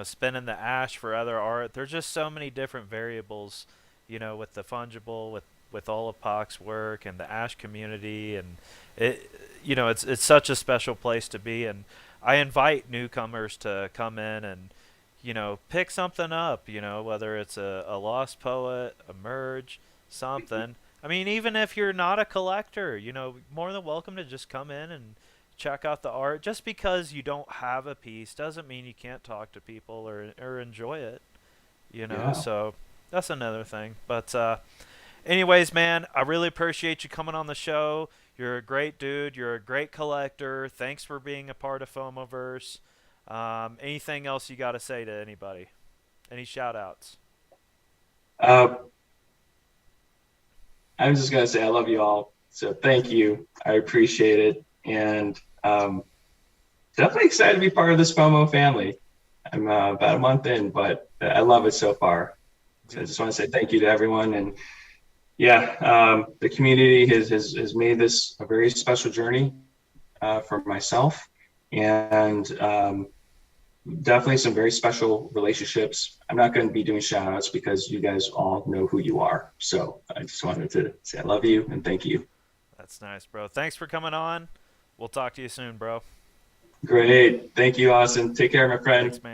spending the ash for other art? There's just so many different variables, with the fungible, with all of Pac's work and the ash community, and it's such a special place to be. And I invite newcomers to come in and, pick something up, whether it's a Lost Poet, a Merge, something. I mean, even if you're not a collector, more than welcome to just come in and check out the art. Just because you don't have a piece doesn't mean you can't talk to people or enjoy it, Yeah. So that's another thing. But anyways, man, I really appreciate you coming on the show. You're a great dude. You're a great collector. Thanks for being a part of FOMOverse. Anything else you got to say to anybody? Any shout outs? I'm just going to say I love you all. So thank you. I appreciate it. And definitely excited to be part of this FOMO family. I'm about a month in, but I love it so far. So I just want to say thank you to everyone. And yeah, the community has made this a very special journey for myself, and definitely some very special relationships. I'm not going to be doing shout outs because you guys all know who you are. So I just wanted to say I love you and thank you. That's nice, bro. Thanks for coming on. We'll talk to you soon, bro. Great. Thank you, Austin. Take care, my friend. Thanks, man.